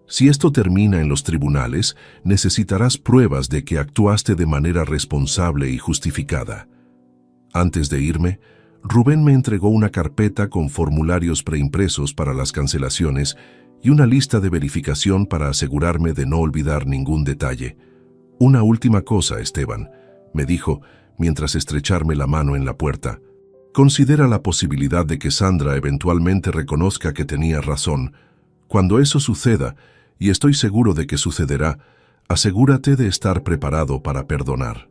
Si esto termina en los tribunales, necesitarás pruebas de que actuaste de manera responsable y justificada. Antes de irme, Rubén me entregó una carpeta con formularios preimpresos para las cancelaciones y una lista de verificación para asegurarme de no olvidar ningún detalle. Una última cosa, Esteban, me dijo, mientras estrecharme la mano en la puerta. Considera la posibilidad de que Sandra eventualmente reconozca que tenía razón. Cuando eso suceda, y estoy seguro de que sucederá, asegúrate de estar preparado para perdonar.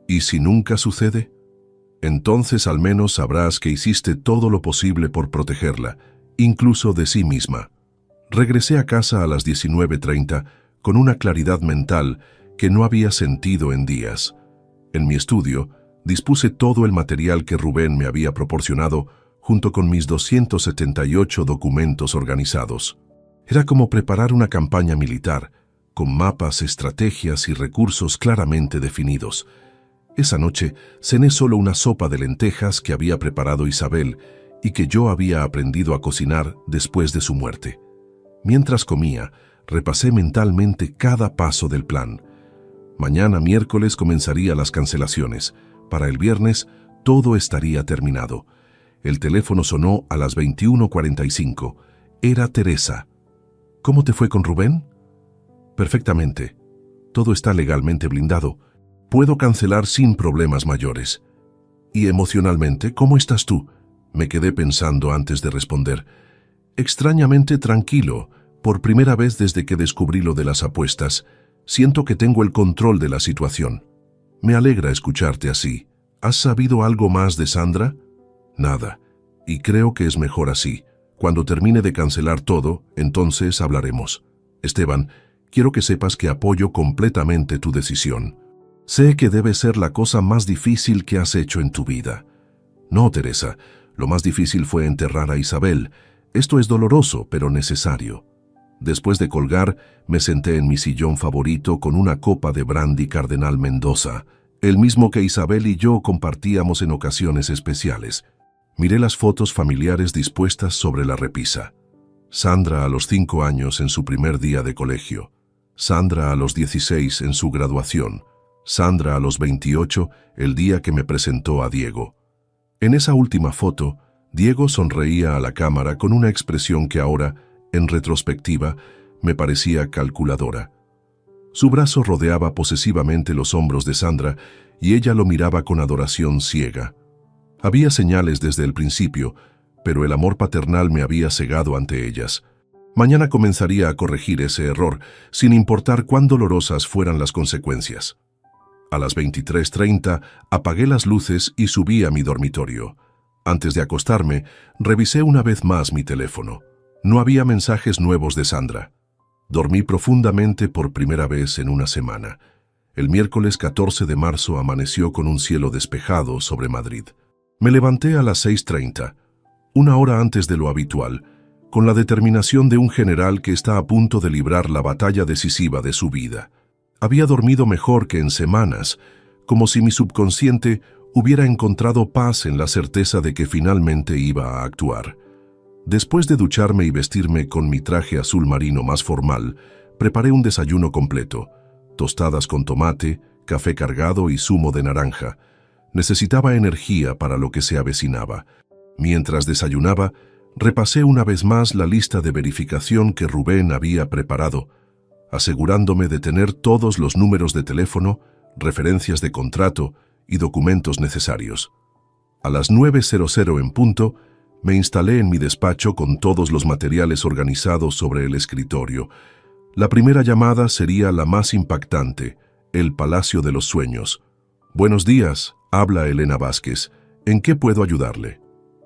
¿Y si nunca sucede? Entonces al menos sabrás que hiciste todo lo posible por protegerla, incluso de sí misma. Regresé a casa a las 19:30 con una claridad mental que no había sentido en días. En mi estudio, dispuse todo el material que Rubén me había proporcionado junto con mis 278 documentos organizados. Era como preparar una campaña militar, con mapas, estrategias y recursos claramente definidos. Esa noche cené solo una sopa de lentejas que había preparado Isabel y que yo había aprendido a cocinar después de su muerte. Mientras comía, repasé mentalmente cada paso del plan. Mañana miércoles comenzaría las cancelaciones. Para el viernes, todo estaría terminado. El teléfono sonó a las 21:45. Era Teresa. ¿Cómo te fue con Rubén? Perfectamente. Todo está legalmente blindado. Puedo cancelar sin problemas mayores. ¿Y emocionalmente, cómo estás tú? Me quedé pensando antes de responder. Extrañamente tranquilo, por primera vez desde que descubrí lo de las apuestas. Siento que tengo el control de la situación. Me alegra escucharte así. ¿Has sabido algo más de Sandra? Nada. Y creo que es mejor así. Cuando termine de cancelar todo, entonces hablaremos. Esteban, quiero que sepas que apoyo completamente tu decisión. Sé que debe ser la cosa más difícil que has hecho en tu vida. No, Teresa, lo más difícil fue enterrar a Isabel. Esto es doloroso, pero necesario. Después de colgar, me senté en mi sillón favorito con una copa de brandy Cardenal Mendoza, el mismo que Isabel y yo compartíamos en ocasiones especiales. Miré las fotos familiares dispuestas sobre la repisa. Sandra a los 5 años en su primer día de colegio. Sandra a los 16 en su graduación. Sandra a los 28, el día que me presentó a Diego. En esa última foto, Diego sonreía a la cámara con una expresión que ahora, en retrospectiva, me parecía calculadora. Su brazo rodeaba posesivamente los hombros de Sandra y ella lo miraba con adoración ciega. Había señales desde el principio, pero el amor paternal me había cegado ante ellas. Mañana comenzaría a corregir ese error, sin importar cuán dolorosas fueran las consecuencias. A las 23:30 apagué las luces y subí a mi dormitorio. Antes de acostarme, revisé una vez más mi teléfono. No había mensajes nuevos de Sandra. Dormí profundamente por primera vez en una semana. El miércoles 14 de marzo amaneció con un cielo despejado sobre Madrid. Me levanté a las 6:30, una hora antes de lo habitual, con la determinación de un general que está a punto de librar la batalla decisiva de su vida. Había dormido mejor que en semanas, como si mi subconsciente hubiera encontrado paz en la certeza de que finalmente iba a actuar. Después de ducharme y vestirme con mi traje azul marino más formal, preparé un desayuno completo: tostadas con tomate, café cargado y zumo de naranja. Necesitaba energía para lo que se avecinaba. Mientras desayunaba, repasé una vez más la lista de verificación que Rubén había preparado, asegurándome de tener todos los números de teléfono, referencias de contrato y documentos necesarios. A las 9:00 en punto, me instalé en mi despacho con todos los materiales organizados sobre el escritorio. La primera llamada sería la más impactante, el Palacio de los Sueños. Buenos días, habla Elena Vázquez. ¿En qué puedo ayudarle?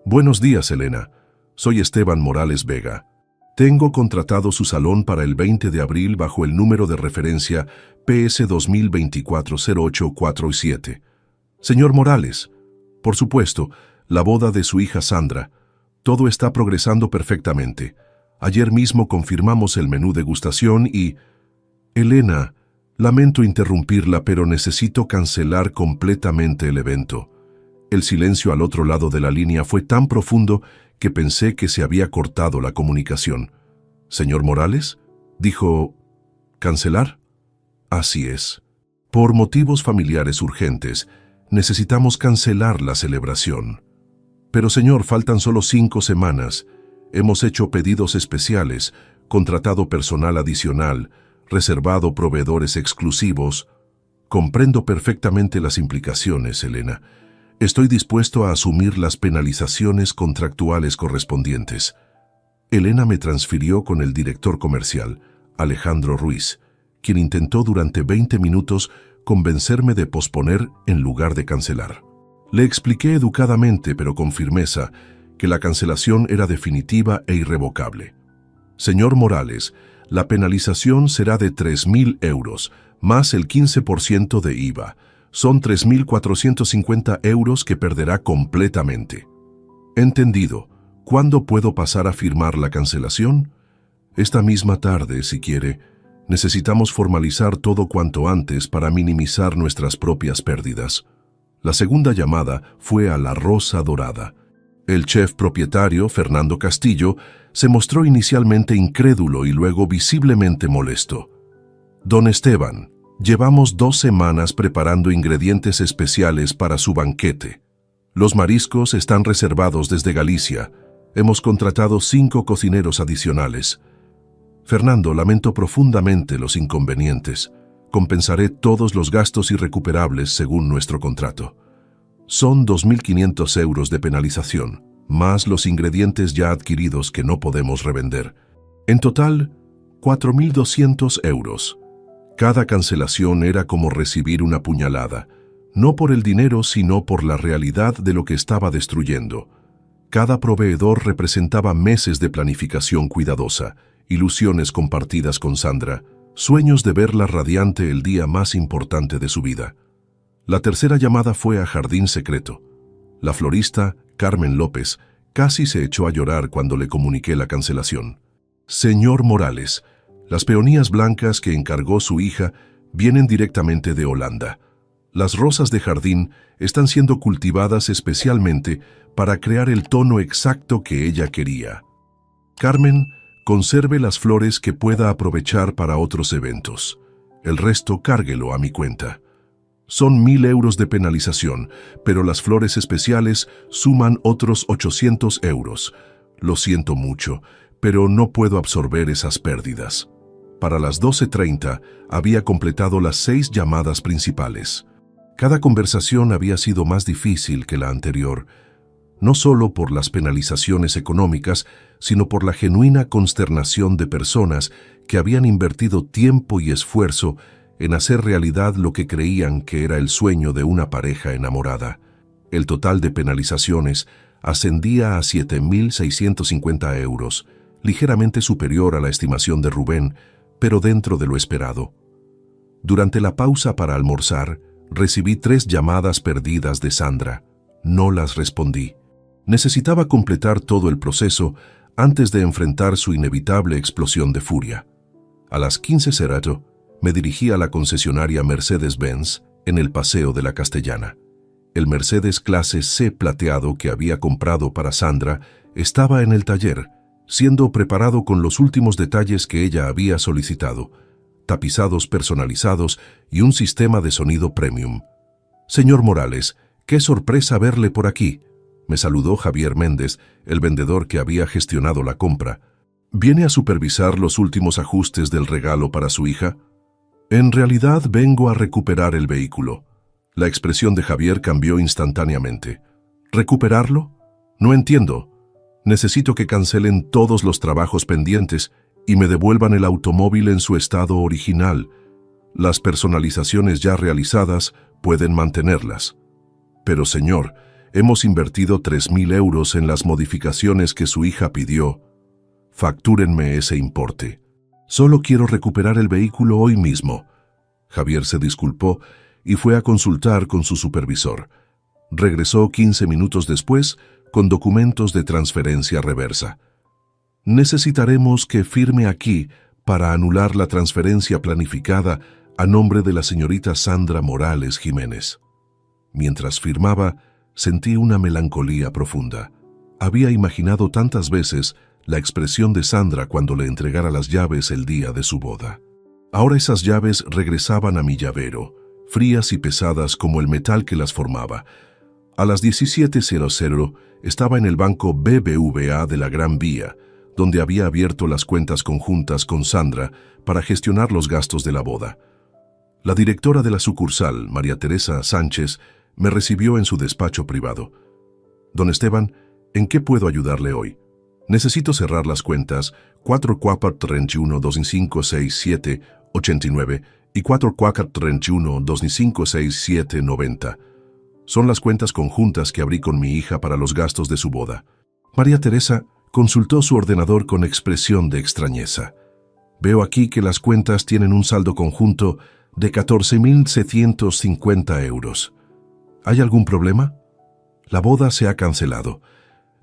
Buenos días, Elena. Soy Esteban Morales Vega. Tengo contratado su salón para el 20 de abril bajo el número de referencia PS 2024-0847. Señor Morales, por supuesto, la boda de su hija Sandra. Todo está progresando perfectamente. Ayer mismo confirmamos el menú degustación y... Elena, lamento interrumpirla, pero necesito cancelar completamente el evento. El silencio al otro lado de la línea fue tan profundo que pensé que se había cortado la comunicación. «¿Señor Morales?», dijo. «¿Cancelar?». «Así es. Por motivos familiares urgentes, necesitamos cancelar la celebración». «Pero señor, faltan solo 5 semanas. Hemos hecho pedidos especiales, contratado personal adicional, reservado proveedores exclusivos». «Comprendo perfectamente las implicaciones, Elena. Estoy dispuesto a asumir las penalizaciones contractuales correspondientes». Elena me transfirió con el director comercial, Alejandro Ruiz, quien intentó durante 20 minutos convencerme de posponer en lugar de cancelar. Le expliqué educadamente, pero con firmeza, que la cancelación era definitiva e irrevocable. «Señor Morales, la penalización será de 3.000 euros, más el 15% de IVA. Son 3.450 euros que perderá completamente». «Entendido. ¿Cuándo puedo pasar a firmar la cancelación?» «Esta misma tarde, si quiere. Necesitamos formalizar todo cuanto antes para minimizar nuestras propias pérdidas». La segunda llamada fue a La Rosa Dorada. El chef propietario, Fernando Castillo, se mostró inicialmente incrédulo y luego visiblemente molesto. «Don Esteban, llevamos 2 semanas preparando ingredientes especiales para su banquete. Los mariscos están reservados desde Galicia. Hemos contratado 5 cocineros adicionales. Fernando, lamento profundamente los inconvenientes. Compensaré todos los gastos irrecuperables según nuestro contrato. Son 2.500 euros de penalización, más los ingredientes ya adquiridos que no podemos revender. En total, 4.200 euros. Cada cancelación era como recibir una puñalada, no por el dinero, sino por la realidad de lo que estaba destruyendo. Cada proveedor representaba meses de planificación cuidadosa, ilusiones compartidas con Sandra, sueños de verla radiante el día más importante de su vida. La tercera llamada fue a Jardín Secreto. La florista, Carmen López, casi se echó a llorar cuando le comuniqué la cancelación. «Señor Morales, las peonías blancas que encargó su hija vienen directamente de Holanda. Las rosas de jardín están siendo cultivadas especialmente para crear el tono exacto que ella quería. Carmen, conserve las flores que pueda aprovechar para otros eventos. El resto cárguelo a mi cuenta. Son 1.000 euros de penalización, pero las flores especiales suman otros 800 euros. Lo siento mucho, pero no puedo absorber esas pérdidas». Para las 12:30 había completado las 6 llamadas principales. Cada conversación había sido más difícil que la anterior, no solo por las penalizaciones económicas, sino por la genuina consternación de personas que habían invertido tiempo y esfuerzo en hacer realidad lo que creían que era el sueño de una pareja enamorada. El total de penalizaciones ascendía a 7.650 euros, ligeramente superior a la estimación de Rubén, pero dentro de lo esperado. Durante la pausa para almorzar, recibí 3 llamadas perdidas de Sandra. No las respondí. Necesitaba completar todo el proceso antes de enfrentar su inevitable explosión de furia. A las 15:00 me dirigí a la concesionaria Mercedes-Benz en el Paseo de la Castellana. El Mercedes clase C plateado que había comprado para Sandra estaba en el taller, siendo preparado con los últimos detalles que ella había solicitado, tapizados personalizados y un sistema de sonido premium. «Señor Morales, qué sorpresa verle por aquí», me saludó Javier Méndez, el vendedor que había gestionado la compra. «¿Viene a supervisar los últimos ajustes del regalo para su hija?» «En realidad vengo a recuperar el vehículo». La expresión de Javier cambió instantáneamente. «¿Recuperarlo? No entiendo. Necesito que cancelen todos los trabajos pendientes y me devuelvan el automóvil en su estado original. Las personalizaciones ya realizadas pueden mantenerlas. Pero señor, hemos invertido 3.000 euros en las modificaciones que su hija pidió. Factúrenme ese importe. Solo quiero recuperar el vehículo hoy mismo. Javier se disculpó y fue a consultar con su supervisor. Regresó 15 minutos después con documentos de transferencia reversa. Necesitaremos que firme aquí para anular la transferencia planificada a nombre de la señorita Sandra Morales Jiménez. Mientras firmaba, sentí una melancolía profunda. Había imaginado tantas veces la expresión de Sandra cuando le entregara las llaves el día de su boda. Ahora esas llaves regresaban a mi llavero, frías y pesadas como el metal que las formaba. A las 17:00 estaba en el banco BBVA de la Gran Vía, donde había abierto las cuentas conjuntas con Sandra para gestionar los gastos de la boda. La directora de la sucursal, María Teresa Sánchez, me recibió en su despacho privado. Don Esteban, ¿en qué puedo ayudarle hoy? Necesito cerrar las cuentas 4431-2567-89 y 4431-2567-90. Son las cuentas conjuntas que abrí con mi hija para los gastos de su boda. María Teresa consultó su ordenador con expresión de extrañeza. Veo aquí que las cuentas tienen un saldo conjunto de 14.750 euros. ¿Hay algún problema? La boda se ha cancelado.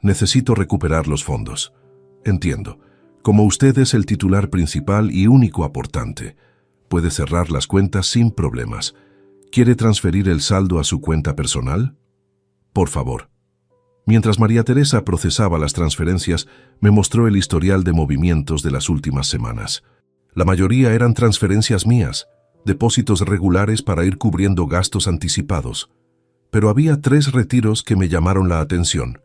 Necesito recuperar los fondos. Entiendo. Como usted es el titular principal y único aportante, puede cerrar las cuentas sin problemas. ¿Quiere transferir el saldo a su cuenta personal? Por favor. Mientras María Teresa procesaba las transferencias, me mostró el historial de movimientos de las últimas semanas. La mayoría eran transferencias mías, depósitos regulares para ir cubriendo gastos anticipados. Pero había 3 retiros que me llamaron la atención.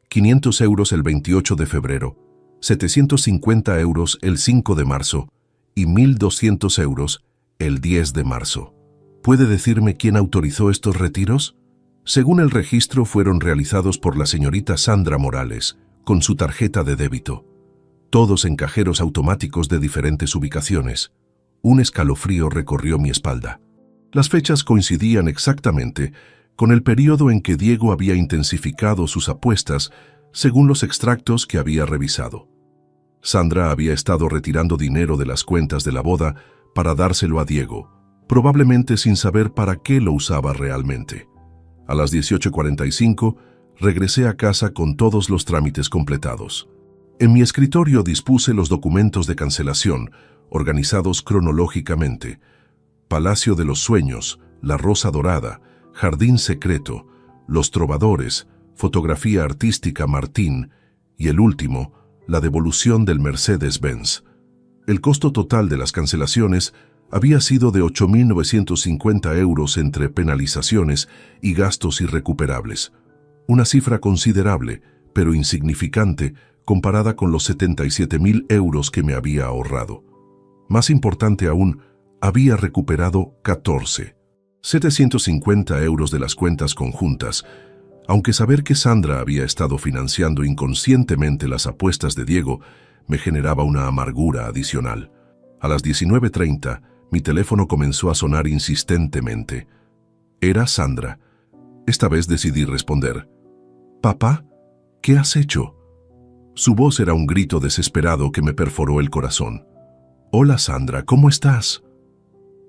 500 euros el 28 de febrero, 750 euros el 5 de marzo y 1.200 euros el 10 de marzo. ¿Puede decirme quién autorizó estos retiros? Según el registro, fueron realizados por la señorita Sandra Morales, con su tarjeta de débito. Todos en cajeros automáticos de diferentes ubicaciones. Un escalofrío recorrió mi espalda. Las fechas coincidían exactamente con el periodo en que Diego había intensificado sus apuestas, según los extractos que había revisado. Sandra había estado retirando dinero de las cuentas de la boda para dárselo a Diego, probablemente sin saber para qué lo usaba realmente. A las 18:45 regresé a casa con todos los trámites completados. En mi escritorio dispuse los documentos de cancelación, organizados cronológicamente. Palacio de los Sueños, La Rosa Dorada, Jardín Secreto, Los Trovadores, Fotografía Artística Martín y el último, la devolución del Mercedes-Benz. El costo total de las cancelaciones había sido de 8.950 euros entre penalizaciones y gastos irrecuperables. Una cifra considerable, pero insignificante, comparada con los 77.000 euros que me había ahorrado. Más importante aún, había recuperado 750 euros de las cuentas conjuntas, aunque saber que Sandra había estado financiando inconscientemente las apuestas de Diego me generaba una amargura adicional. A las 19:30, mi teléfono comenzó a sonar insistentemente. Era Sandra. Esta vez decidí responder. «Papá, ¿qué has hecho?» Su voz era un grito desesperado que me perforó el corazón. «Hola Sandra, ¿cómo estás?»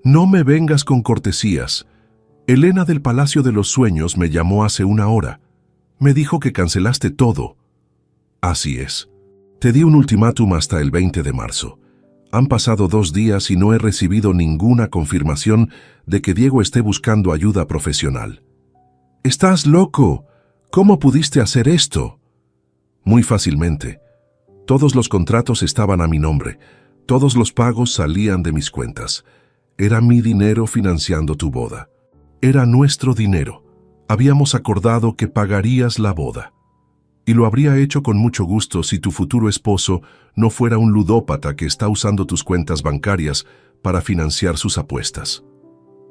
«No me vengas con cortesías. Elena del Palacio de los Sueños me llamó hace 1 hora. Me dijo que cancelaste todo». «Así es. Te di un ultimátum hasta el 20 de marzo. Han pasado 2 días y no he recibido ninguna confirmación de que Diego esté buscando ayuda profesional». «¡Estás loco! ¿Cómo pudiste hacer esto?» «Muy fácilmente. Todos los contratos estaban a mi nombre. Todos los pagos salían de mis cuentas. Era mi dinero financiando tu boda. Era nuestro dinero. Habíamos acordado que pagarías la boda. Y lo habría hecho con mucho gusto si tu futuro esposo no fuera un ludópata que está usando tus cuentas bancarias para financiar sus apuestas».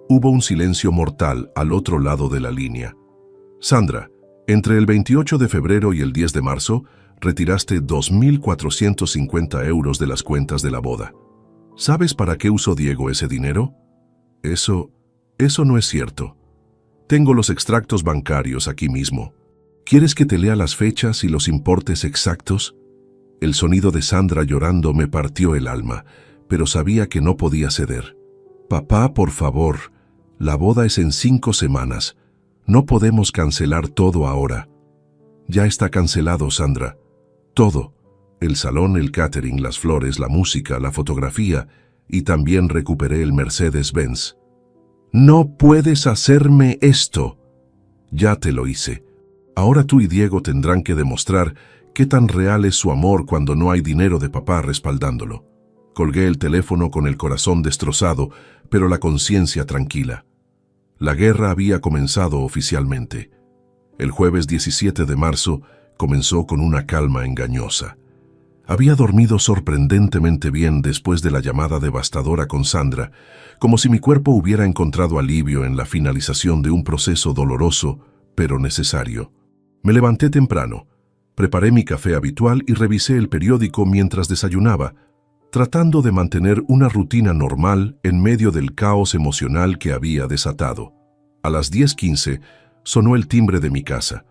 Hubo un silencio mortal al otro lado de la línea. «Sandra, entre el 28 de febrero y el 10 de marzo, retiraste 2.450 euros de las cuentas de la boda. ¿Sabes para qué usó Diego ese dinero? Eso no es cierto. Tengo los extractos bancarios aquí mismo. ¿Quieres que te lea las fechas y los importes exactos? El sonido de Sandra llorando me partió el alma, pero sabía que no podía ceder. Papá, por favor, la boda es en 5 semanas. No podemos cancelar todo ahora. Ya está cancelado, Sandra. Todo. El salón, el catering, las flores, la música, la fotografía, y también recuperé el Mercedes-Benz. No puedes hacerme esto. Ya te lo hice. Ahora tú y Diego tendrán que demostrar qué tan real es su amor cuando no hay dinero de papá respaldándolo. Colgué el teléfono con el corazón destrozado, pero la conciencia tranquila. La guerra había comenzado oficialmente. El jueves 17 de marzo comenzó con una calma engañosa. Había dormido sorprendentemente bien después de la llamada devastadora con Sandra, como si mi cuerpo hubiera encontrado alivio en la finalización de un proceso doloroso, pero necesario. Me levanté temprano, preparé mi café habitual y revisé el periódico mientras desayunaba, tratando de mantener una rutina normal en medio del caos emocional que había desatado. A las 10:15 sonó el timbre de mi casa.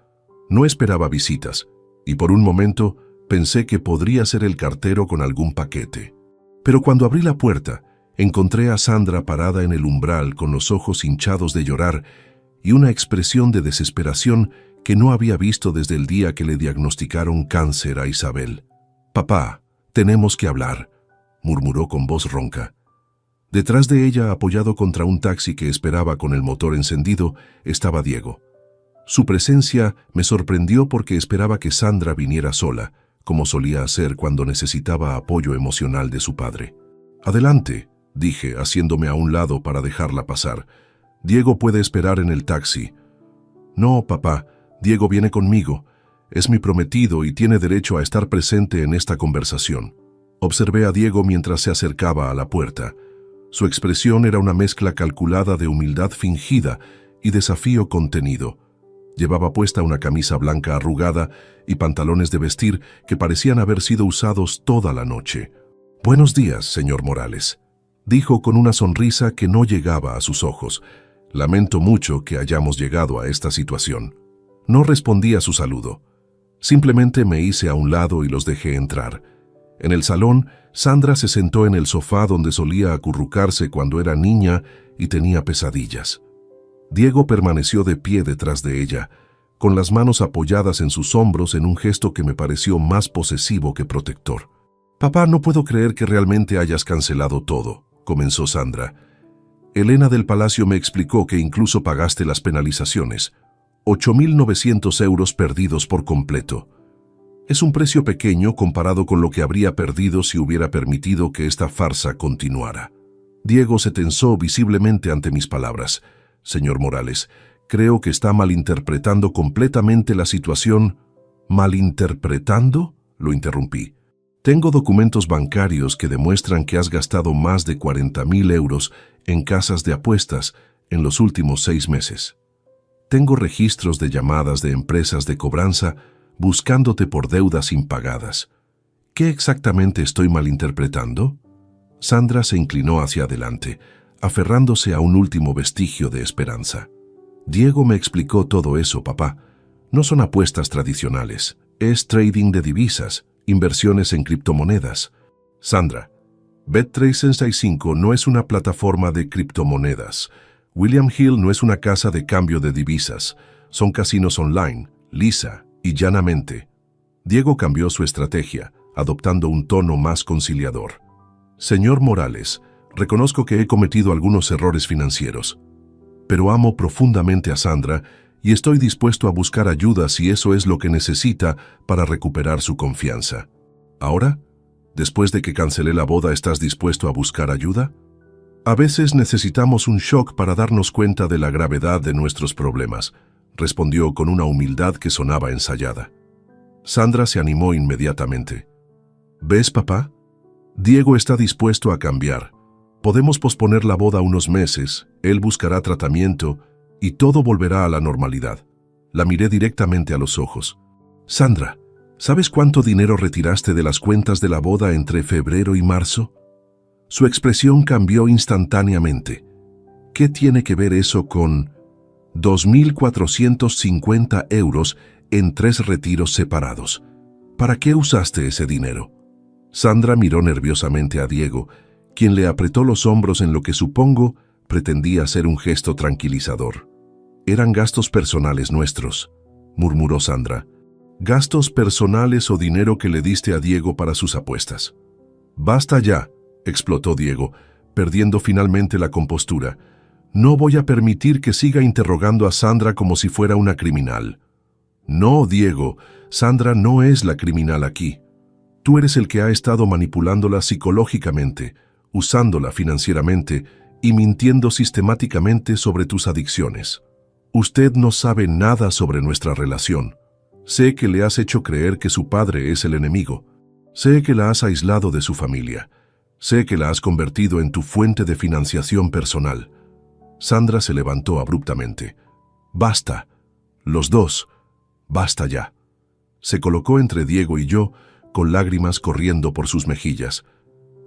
No esperaba visitas, y por un momento pensé que podría ser el cartero con algún paquete. Pero cuando abrí la puerta, encontré a Sandra parada en el umbral con los ojos hinchados de llorar y una expresión de desesperación que no había visto desde el día que le diagnosticaron cáncer a Isabel. «Papá, tenemos que hablar», murmuró con voz ronca. Detrás de ella, apoyado contra un taxi que esperaba con el motor encendido, estaba Diego. Su presencia me sorprendió porque esperaba que Sandra viniera sola, como solía hacer cuando necesitaba apoyo emocional de su padre. «Adelante», dije, haciéndome a un lado para dejarla pasar. «Diego puede esperar en el taxi». «No, papá, Diego viene conmigo. Es mi prometido y tiene derecho a estar presente en esta conversación». Observé a Diego mientras se acercaba a la puerta. Su expresión era una mezcla calculada de humildad fingida y desafío contenido. Llevaba puesta una camisa blanca arrugada y pantalones de vestir que parecían haber sido usados toda la noche. «Buenos días, señor Morales», dijo con una sonrisa que no llegaba a sus ojos. «Lamento mucho que hayamos llegado a esta situación». No respondí a su saludo. Simplemente me hice a un lado y los dejé entrar. En el salón, Sandra se sentó en el sofá donde solía acurrucarse cuando era niña y tenía pesadillas. Diego permaneció de pie detrás de ella, con las manos apoyadas en sus hombros en un gesto que me pareció más posesivo que protector. «Papá, no puedo creer que realmente hayas cancelado todo», comenzó Sandra. «Elena del Palacio me explicó que incluso pagaste las penalizaciones. 8.900 euros perdidos por completo. Es un precio pequeño comparado con lo que habría perdido si hubiera permitido que esta farsa continuara». Diego se tensó visiblemente ante mis palabras. «Señor Morales, creo que está malinterpretando completamente la situación». «¿Malinterpretando?», lo interrumpí. «Tengo documentos bancarios que demuestran que has gastado más de 40.000 euros en casas de apuestas en los últimos 6 meses. Tengo registros de llamadas de empresas de cobranza buscándote por deudas impagadas. ¿Qué exactamente estoy malinterpretando?» Sandra se inclinó hacia adelante, aferrándose a un último vestigio de esperanza. «Diego me explicó todo eso, papá. No son apuestas tradicionales, es trading de divisas, inversiones en criptomonedas». «Sandra, Bet365 no es una plataforma de criptomonedas. William Hill no es una casa de cambio de divisas. Son casinos online, lisa y llanamente». Diego cambió su estrategia, adoptando un tono más conciliador. «Señor Morales, reconozco que he cometido algunos errores financieros, pero amo profundamente a Sandra y estoy dispuesto a buscar ayuda si eso es lo que necesita para recuperar su confianza. Ahora, después de que cancelé la boda, ¿estás dispuesto a buscar ayuda? A veces necesitamos un shock para darnos cuenta de la gravedad de nuestros problemas», respondió con una humildad que sonaba ensayada. Sandra se animó inmediatamente. «¿Ves, papá? Diego está dispuesto a cambiar. Podemos posponer la boda unos meses, él buscará tratamiento y todo volverá a la normalidad». La miré directamente a los ojos. «Sandra, ¿sabes cuánto dinero retiraste de las cuentas de la boda entre febrero y marzo?» Su expresión cambió instantáneamente. ¿qué tiene que ver eso con 2.450 euros en 3 retiros separados? ¿Para qué usaste ese dinero? Sandra miró nerviosamente a Diego, quien le apretó los hombros en lo que supongo pretendía ser un gesto tranquilizador. Eran gastos personales nuestros, murmuró Sandra. Gastos personales o dinero que le diste a Diego para sus apuestas. Basta ya, explotó Diego, perdiendo finalmente la compostura. No voy a permitir que siga interrogando a Sandra como si fuera una criminal. No, Diego, Sandra no es la criminal aquí. Tú eres el que ha estado manipulándola psicológicamente, usándola financieramente y mintiendo sistemáticamente sobre tus adicciones. Usted no sabe nada sobre nuestra relación. Sé que le has hecho creer que su padre es el enemigo. Sé que la has aislado de su familia. Sé que la has convertido en tu fuente de financiación personal. Sandra se levantó abruptamente. Basta. Los dos. Basta ya. Se colocó entre Diego y yo, con lágrimas corriendo por sus mejillas.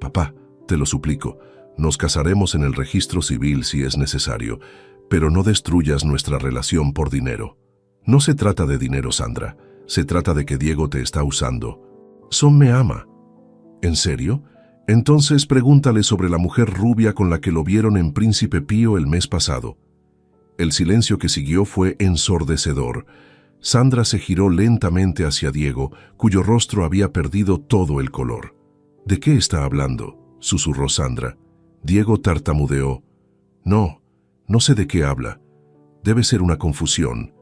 Papá, te lo suplico, nos casaremos en el registro civil si es necesario, pero no destruyas nuestra relación por dinero. No se trata de dinero, Sandra. Se trata de que Diego te está usando. Son me ama. ¿En serio? Entonces pregúntale sobre la mujer rubia con la que lo vieron en Príncipe Pío el mes pasado. El silencio que siguió fue ensordecedor. Sandra se giró lentamente hacia Diego, cuyo rostro había perdido todo el color. ¿De qué está hablando?, susurró Sandra. Diego tartamudeó. No sé de qué habla. Debe ser una confusión.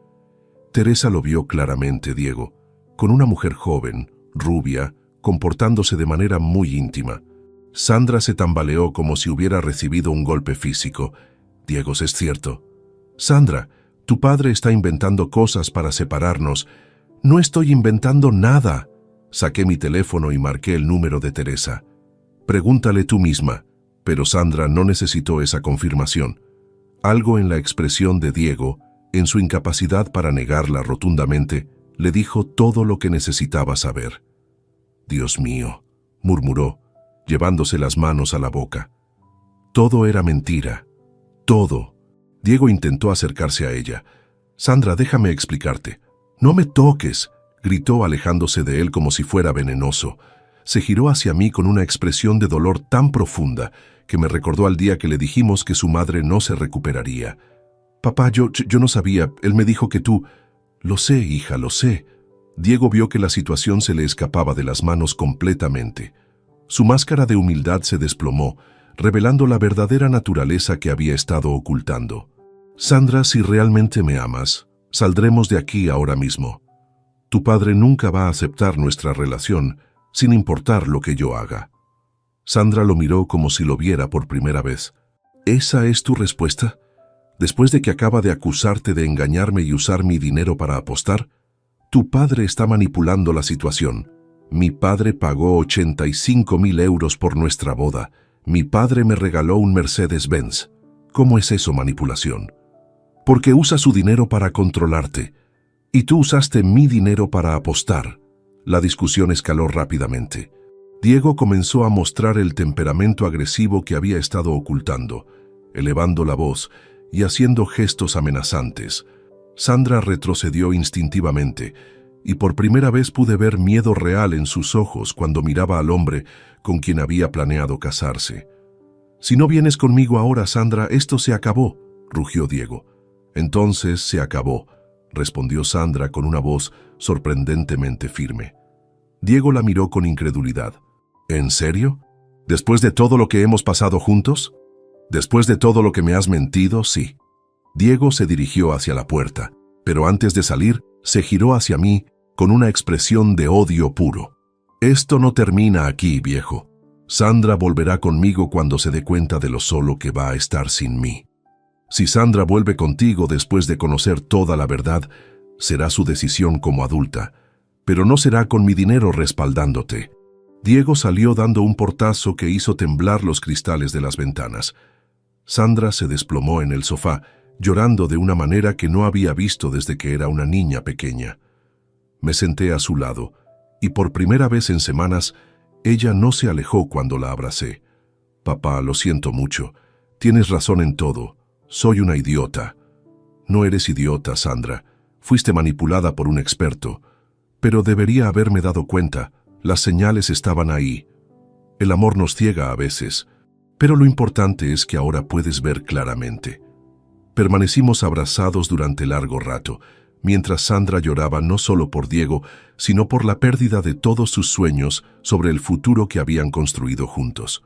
Teresa lo vio claramente, Diego, con una mujer joven, rubia, comportándose de manera muy íntima. Sandra se tambaleó como si hubiera recibido un golpe físico. Diego, es cierto. Sandra, tu padre está inventando cosas para separarnos. No estoy inventando nada. Saqué mi teléfono y marqué el número de Teresa. Pregúntale tú misma. Pero Sandra no necesitó esa confirmación. Algo en la expresión de Diego, en su incapacidad para negarla rotundamente, le dijo todo lo que necesitaba saber. Dios mío, murmuró, llevándose las manos a la boca. Todo era mentira. Todo. Diego intentó acercarse a ella. Sandra, déjame explicarte. No me toques, gritó alejándose de él como si fuera venenoso. Se giró hacia mí con una expresión de dolor tan profunda que me recordó al día que le dijimos que su madre no se recuperaría. Papá, yo no sabía. Él me dijo que tú... Lo sé, hija, lo sé. Diego vio que la situación se le escapaba de las manos completamente. Su máscara de humildad se desplomó, revelando la verdadera naturaleza que había estado ocultando. Sandra, si realmente me amas, saldremos de aquí ahora mismo. Tu padre nunca va a aceptar nuestra relación, sin importar lo que yo haga. Sandra lo miró como si lo viera por primera vez. ¿Esa es tu respuesta? Después de que acaba de acusarte de engañarme y usar mi dinero para apostar, tu padre está manipulando la situación. Mi padre pagó 85.000 euros por nuestra boda. Mi padre me regaló un Mercedes-Benz. ¿Cómo es eso manipulación? Porque usa su dinero para controlarte. Y tú usaste mi dinero para apostar. La discusión escaló rápidamente. Diego comenzó a mostrar el temperamento agresivo que había estado ocultando, elevando la voz y haciendo gestos amenazantes. Sandra retrocedió instintivamente, y por primera vez pude ver miedo real en sus ojos cuando miraba al hombre con quien había planeado casarse. «Si no vienes conmigo ahora, Sandra, esto se acabó», rugió Diego. «Entonces se acabó», respondió Sandra con una voz sorprendentemente firme. Diego la miró con incredulidad. «¿En serio? ¿Después de todo lo que hemos pasado juntos? ¿Después de todo lo que me has mentido? Sí». Diego se dirigió hacia la puerta, pero antes de salir, se giró hacia mí con una expresión de odio puro. «Esto no termina aquí, viejo. Sandra volverá conmigo cuando se dé cuenta de lo solo que va a estar sin mí. Si Sandra vuelve contigo después de conocer toda la verdad, será su decisión como adulta, pero no será con mi dinero respaldándote». Diego salió dando un portazo que hizo temblar los cristales de las ventanas. Sandra se desplomó en el sofá, llorando de una manera que no había visto desde que era una niña pequeña. Me senté a su lado, y por primera vez en semanas, ella no se alejó cuando la abracé. «Papá, lo siento mucho. Tienes razón en todo. Soy una idiota. No eres idiota, Sandra. Fuiste manipulada por un experto. Pero debería haberme dado cuenta. Las señales estaban ahí. El amor nos ciega a veces, pero lo importante es que ahora puedes ver claramente. Permanecimos abrazados durante largo rato, mientras Sandra lloraba no solo por Diego, sino por la pérdida de todos sus sueños sobre el futuro que habían construido juntos.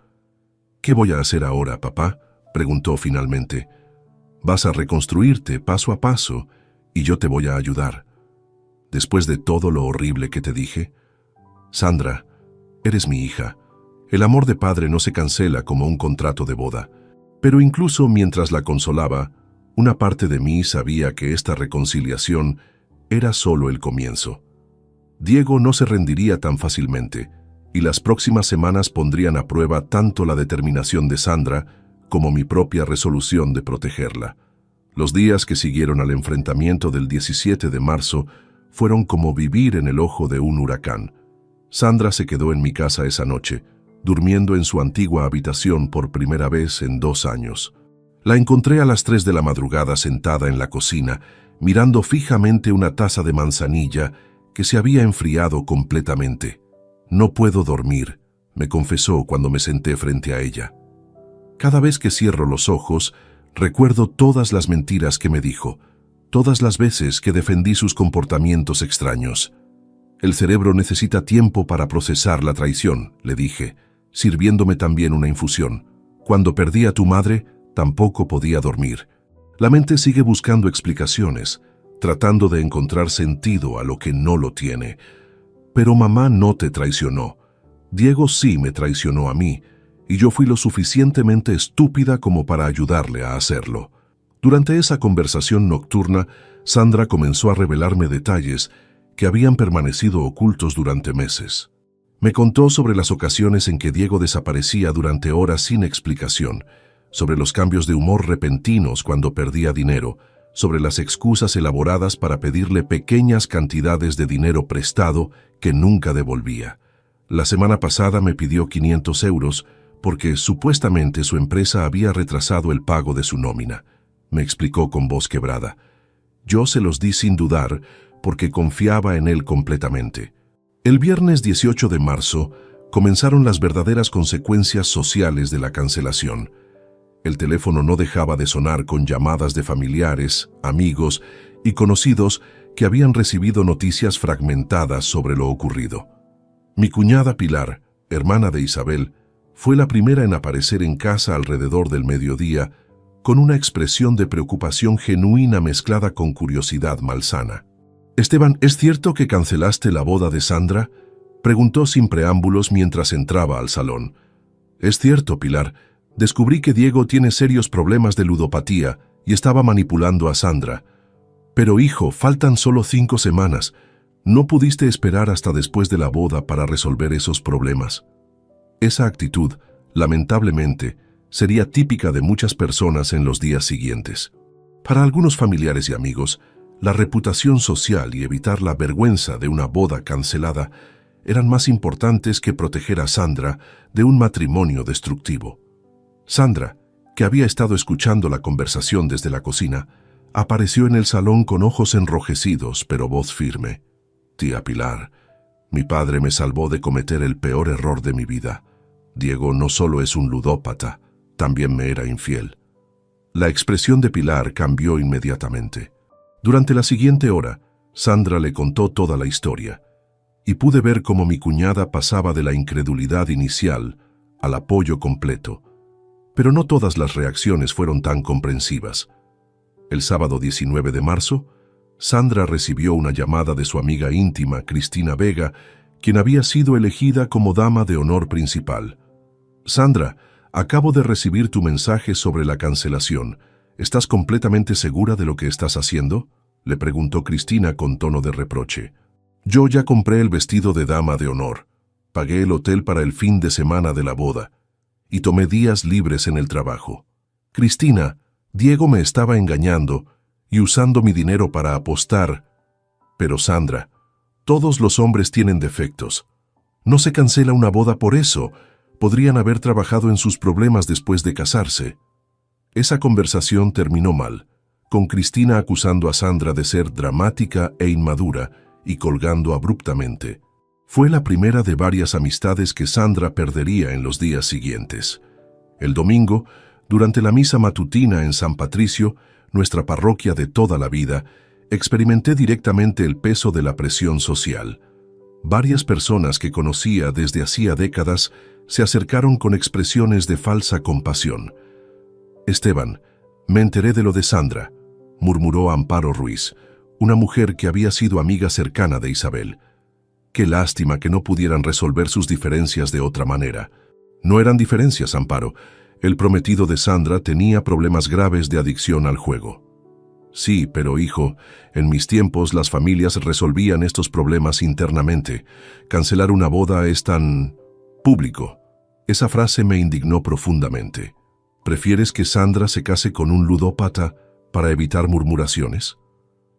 «¿Qué voy a hacer ahora, papá?», preguntó finalmente. «Vas a reconstruirte paso a paso y yo te voy a ayudar. Después de todo lo horrible que te dije, Sandra, eres mi hija. El amor de padre no se cancela como un contrato de boda». Pero incluso mientras la consolaba, una parte de mí sabía que esta reconciliación era solo el comienzo. Diego no se rendiría tan fácilmente, y las próximas semanas pondrían a prueba tanto la determinación de Sandra como mi propia resolución de protegerla. Los días que siguieron al enfrentamiento del 17 de marzo fueron como vivir en el ojo de un huracán. Sandra se quedó en mi casa esa noche, durmiendo en su antigua habitación por primera vez en 2 años. La encontré a las 3 de la madrugada sentada en la cocina, mirando fijamente una taza de manzanilla que se había enfriado completamente. «No puedo dormir», me confesó cuando me senté frente a ella. «Cada vez que cierro los ojos, recuerdo todas las mentiras que me dijo, todas las veces que defendí sus comportamientos extraños. El cerebro necesita tiempo para procesar la traición», le dije, sirviéndome también una infusión. «Cuando perdí a tu madre, tampoco podía dormir. La mente sigue buscando explicaciones, tratando de encontrar sentido a lo que no lo tiene. Pero mamá no te traicionó. Diego sí me traicionó a mí, y yo fui lo suficientemente estúpida como para ayudarle a hacerlo». Durante esa conversación nocturna, Sandra comenzó a revelarme detalles que habían permanecido ocultos durante meses. Me contó sobre las ocasiones en que Diego desaparecía durante horas sin explicación, sobre los cambios de humor repentinos cuando perdía dinero, sobre las excusas elaboradas para pedirle pequeñas cantidades de dinero prestado que nunca devolvía. La semana pasada me pidió 500 euros porque supuestamente su empresa había retrasado el pago de su nómina. Me explicó con voz quebrada. Yo se los di sin dudar porque confiaba en él completamente. El viernes 18 de marzo comenzaron las verdaderas consecuencias sociales de la cancelación. El teléfono no dejaba de sonar con llamadas de familiares, amigos y conocidos que habían recibido noticias fragmentadas sobre lo ocurrido. Mi cuñada Pilar, hermana de Isabel, fue la primera en aparecer en casa alrededor del mediodía con una expresión de preocupación genuina mezclada con curiosidad malsana. «Esteban, ¿es cierto que cancelaste la boda de Sandra?», preguntó sin preámbulos mientras entraba al salón. «Es cierto, Pilar. Descubrí que Diego tiene serios problemas de ludopatía y estaba manipulando a Sandra. Pero hijo, faltan solo 5 semanas. No pudiste esperar hasta después de la boda para resolver esos problemas». Esa actitud, lamentablemente, sería típica de muchas personas en los días siguientes. Para algunos familiares y amigos, la reputación social y evitar la vergüenza de una boda cancelada eran más importantes que proteger a Sandra de un matrimonio destructivo. Sandra, que había estado escuchando la conversación desde la cocina, apareció en el salón con ojos enrojecidos pero voz firme. «Tía Pilar, mi padre me salvó de cometer el peor error de mi vida. Diego no solo es un ludópata, también me era infiel». La expresión de Pilar cambió inmediatamente. Durante la siguiente hora, Sandra le contó toda la historia, y pude ver cómo mi cuñada pasaba de la incredulidad inicial al apoyo completo. Pero no todas las reacciones fueron tan comprensivas. El sábado 19 de marzo, Sandra recibió una llamada de su amiga íntima, Cristina Vega, quien había sido elegida como dama de honor principal. «Sandra, acabo de recibir tu mensaje sobre la cancelación. ¿Estás completamente segura de lo que estás haciendo?», le preguntó Cristina con tono de reproche. «Yo ya compré el vestido de dama de honor, pagué el hotel para el fin de semana de la boda y tomé días libres en el trabajo. Cristina, Diego me estaba engañando y usando mi dinero para apostar. Pero Sandra, todos los hombres tienen defectos. No se cancela una boda por eso. Podrían haber trabajado en sus problemas después de casarse». Esa conversación terminó mal, con Cristina acusando a Sandra de ser dramática e inmadura y colgando abruptamente. Fue la primera de varias amistades que Sandra perdería en los días siguientes. El domingo, durante la misa matutina en San Patricio, nuestra parroquia de toda la vida, experimenté directamente el peso de la presión social. Varias personas que conocía desde hacía décadas se acercaron con expresiones de falsa compasión. «Esteban, me enteré de lo de Sandra», murmuró Amparo Ruiz, una mujer que había sido amiga cercana de Isabel. «Qué lástima que no pudieran resolver sus diferencias de otra manera». No eran diferencias, Amparo. El prometido de Sandra tenía problemas graves de adicción al juego. Sí, pero hijo, en mis tiempos las familias resolvían estos problemas internamente. Cancelar una boda es tan público. Esa frase me indignó profundamente. ¿Prefieres que Sandra se case con un ludópata para evitar murmuraciones?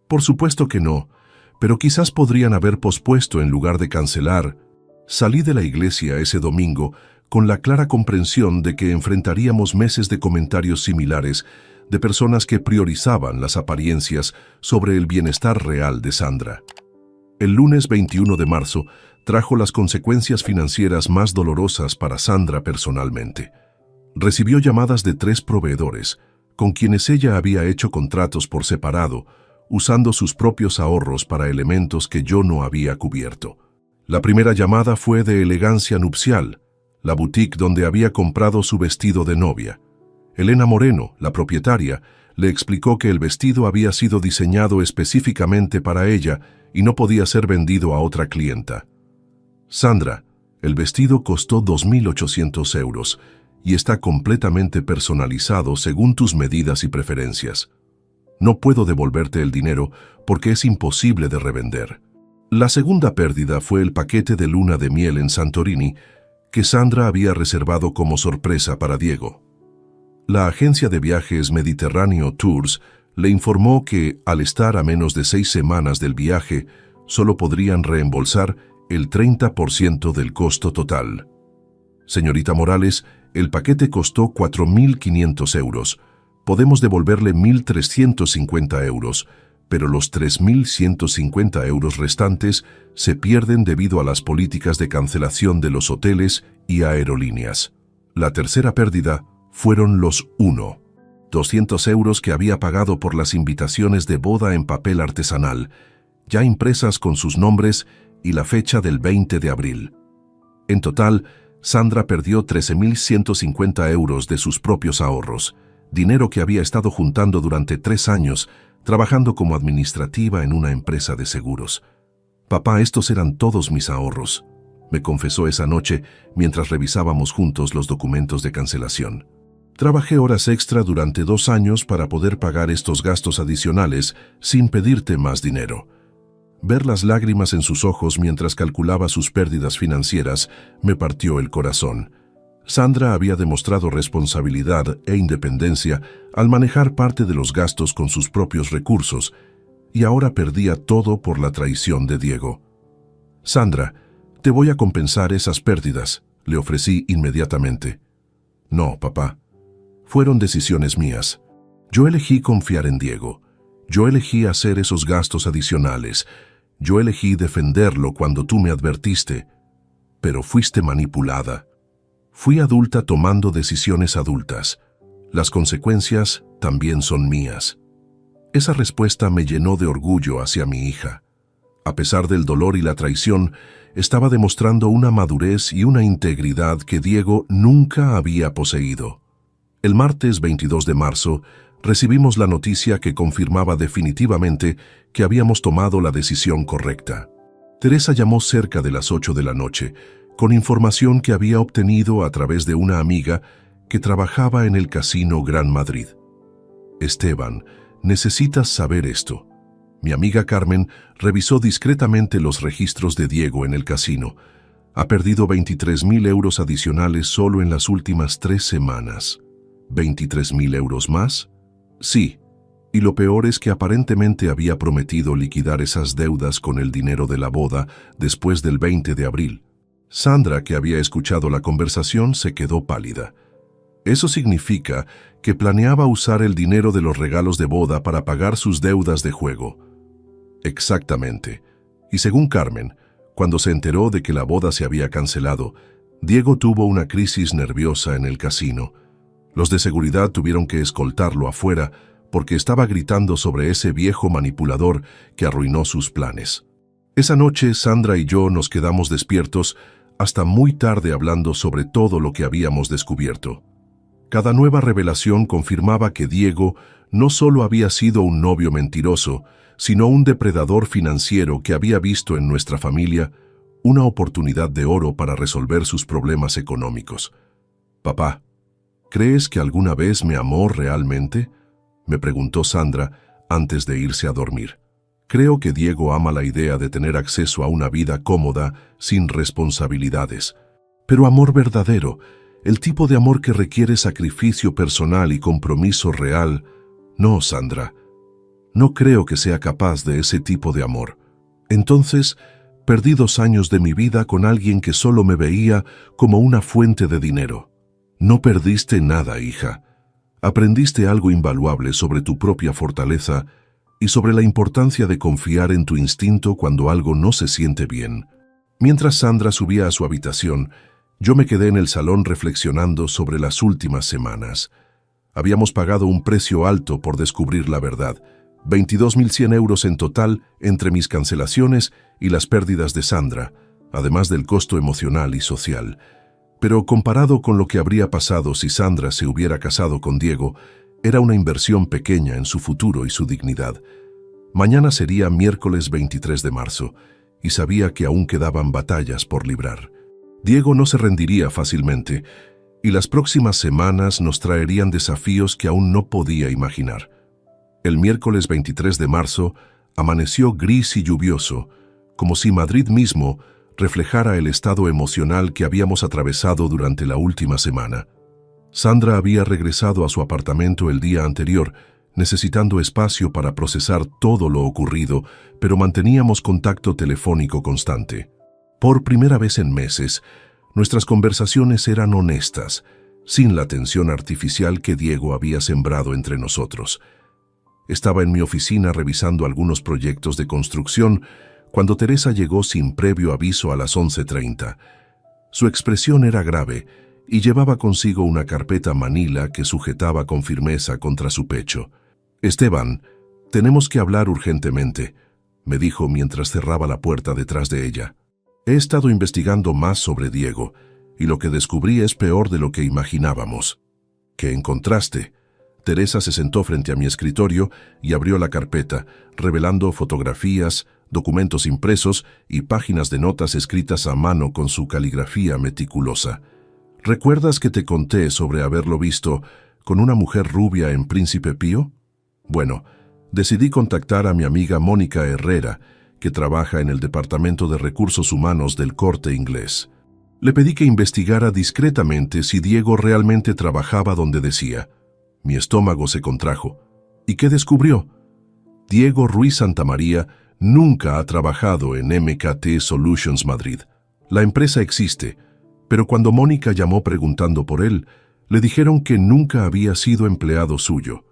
Por supuesto que no, pero quizás podrían haber pospuesto en lugar de cancelar. Salí de la iglesia ese domingo con la clara comprensión de que enfrentaríamos meses de comentarios similares de personas que priorizaban las apariencias sobre el bienestar real de Sandra. El lunes 21 de marzo trajo las consecuencias financieras más dolorosas para Sandra personalmente. Recibió llamadas de 3 proveedores, con quienes ella había hecho contratos por separado, usando sus propios ahorros para elementos que yo no había cubierto. La primera llamada fue de Elegancia Nupcial, la boutique donde había comprado su vestido de novia. Elena Moreno, la propietaria, le explicó que el vestido había sido diseñado específicamente para ella y no podía ser vendido a otra clienta. Sandra, el vestido costó 2.800 euros y está completamente personalizado según tus medidas y preferencias. No puedo devolverte el dinero porque es imposible de revender. La segunda pérdida fue el paquete de luna de miel en Santorini que Sandra había reservado como sorpresa para Diego. La agencia de viajes Mediterráneo Tours le informó que, al estar a menos de 6 semanas del viaje, solo podrían reembolsar el 30% del costo total. Señorita Morales, el paquete costó 4.500 euros. Podemos devolverle 1.350 euros, pero los 3.150 euros restantes se pierden debido a las políticas de cancelación de los hoteles y aerolíneas. La tercera pérdida fueron los 200 euros que había pagado por las invitaciones de boda en papel artesanal, ya impresas con sus nombres y la fecha del 20 de abril. En total, Sandra perdió 13.150 euros de sus propios ahorros, dinero que había estado juntando durante 3 años, trabajando como administrativa en una empresa de seguros. «Papá, estos eran todos mis ahorros», me confesó esa noche mientras revisábamos juntos los documentos de cancelación. «Trabajé horas extra durante 2 años para poder pagar estos gastos adicionales sin pedirte más dinero». Ver las lágrimas en sus ojos mientras calculaba sus pérdidas financieras me partió el corazón. Sandra había demostrado responsabilidad e independencia al manejar parte de los gastos con sus propios recursos, y ahora perdía todo por la traición de Diego. «Sandra, te voy a compensar esas pérdidas», le ofrecí inmediatamente. «No, papá. Fueron decisiones mías. Yo elegí confiar en Diego. Yo elegí hacer esos gastos adicionales. Yo elegí defenderlo cuando tú me advertiste. Pero fuiste manipulada. Fui adulta tomando decisiones adultas. Las consecuencias también son mías». Esa respuesta me llenó de orgullo hacia mi hija. A pesar del dolor y la traición, estaba demostrando una madurez y una integridad que Diego nunca había poseído. El martes 22 de marzo, recibimos la noticia que confirmaba definitivamente que habíamos tomado la decisión correcta. Teresa llamó cerca de las 8 de la noche, con información que había obtenido a través de una amiga que trabajaba en el Casino Gran Madrid. «Esteban, necesitas saber esto». Mi amiga Carmen revisó discretamente los registros de Diego en el casino. Ha perdido 23.000 euros adicionales solo en las últimas 3 semanas. ¿23.000 euros más? Sí. Y lo peor es que aparentemente había prometido liquidar esas deudas con el dinero de la boda después del 20 de abril. Sandra, que había escuchado la conversación, se quedó pálida. Eso significa que planeaba usar el dinero de los regalos de boda para pagar sus deudas de juego. Exactamente. Y según Carmen, cuando se enteró de que la boda se había cancelado, Diego tuvo una crisis nerviosa en el casino. Los de seguridad tuvieron que escoltarlo afuera porque estaba gritando sobre ese viejo manipulador que arruinó sus planes. Esa noche, Sandra y yo nos quedamos despiertos hasta muy tarde hablando sobre todo lo que habíamos descubierto. Cada nueva revelación confirmaba que Diego no solo había sido un novio mentiroso, sino un depredador financiero que había visto en nuestra familia una oportunidad de oro para resolver sus problemas económicos. «Papá, ¿crees que alguna vez me amó realmente?», me preguntó Sandra antes de irse a dormir. «Creo que Diego ama la idea de tener acceso a una vida cómoda, sin responsabilidades. Pero amor verdadero, el tipo de amor que requiere sacrificio personal y compromiso real, no, Sandra. No creo que sea capaz de ese tipo de amor. Entonces, perdí 2 años de mi vida con alguien que solo me veía como una fuente de dinero. No perdiste nada, hija. Aprendiste algo invaluable sobre tu propia fortaleza y sobre la importancia de confiar en tu instinto cuando algo no se siente bien». Mientras Sandra subía a su habitación, yo me quedé en el salón reflexionando sobre las últimas semanas. Habíamos pagado un precio alto por descubrir la verdad. 22.100 euros en total entre mis cancelaciones y las pérdidas de Sandra, además del costo emocional y social. Pero comparado con lo que habría pasado si Sandra se hubiera casado con Diego, era una inversión pequeña en su futuro y su dignidad. Mañana sería miércoles 23 de marzo, y sabía que aún quedaban batallas por librar. Diego no se rendiría fácilmente, y las próximas semanas nos traerían desafíos que aún no podía imaginar. El miércoles 23 de marzo amaneció gris y lluvioso, como si Madrid mismo reflejara el estado emocional que habíamos atravesado durante la última semana. Sandra había regresado a su apartamento el día anterior, necesitando espacio para procesar todo lo ocurrido, pero manteníamos contacto telefónico constante. Por primera vez en meses, nuestras conversaciones eran honestas, sin la tensión artificial que Diego había sembrado entre nosotros. Estaba en mi oficina revisando algunos proyectos de construcción cuando Teresa llegó sin previo aviso a las 11:30. Su expresión era grave y llevaba consigo una carpeta manila que sujetaba con firmeza contra su pecho. «Esteban, tenemos que hablar urgentemente», me dijo mientras cerraba la puerta detrás de ella. «He estado investigando más sobre Diego, y lo que descubrí es peor de lo que imaginábamos». «¿Qué encontraste?». Teresa se sentó frente a mi escritorio y abrió la carpeta, revelando fotografías, documentos impresos y páginas de notas escritas a mano con su caligrafía meticulosa. «¿Recuerdas que te conté sobre haberlo visto con una mujer rubia en Príncipe Pío? Bueno, decidí contactar a mi amiga Mónica Herrera, que trabaja en el Departamento de Recursos Humanos del Corte Inglés. Le pedí que investigara discretamente si Diego realmente trabajaba donde decía. Mi estómago se contrajo. ¿Y qué descubrió? Diego Ruiz Santamaría nunca ha trabajado en MKT Solutions Madrid. La empresa existe, pero cuando Mónica llamó preguntando por él, le dijeron que nunca había sido empleado suyo.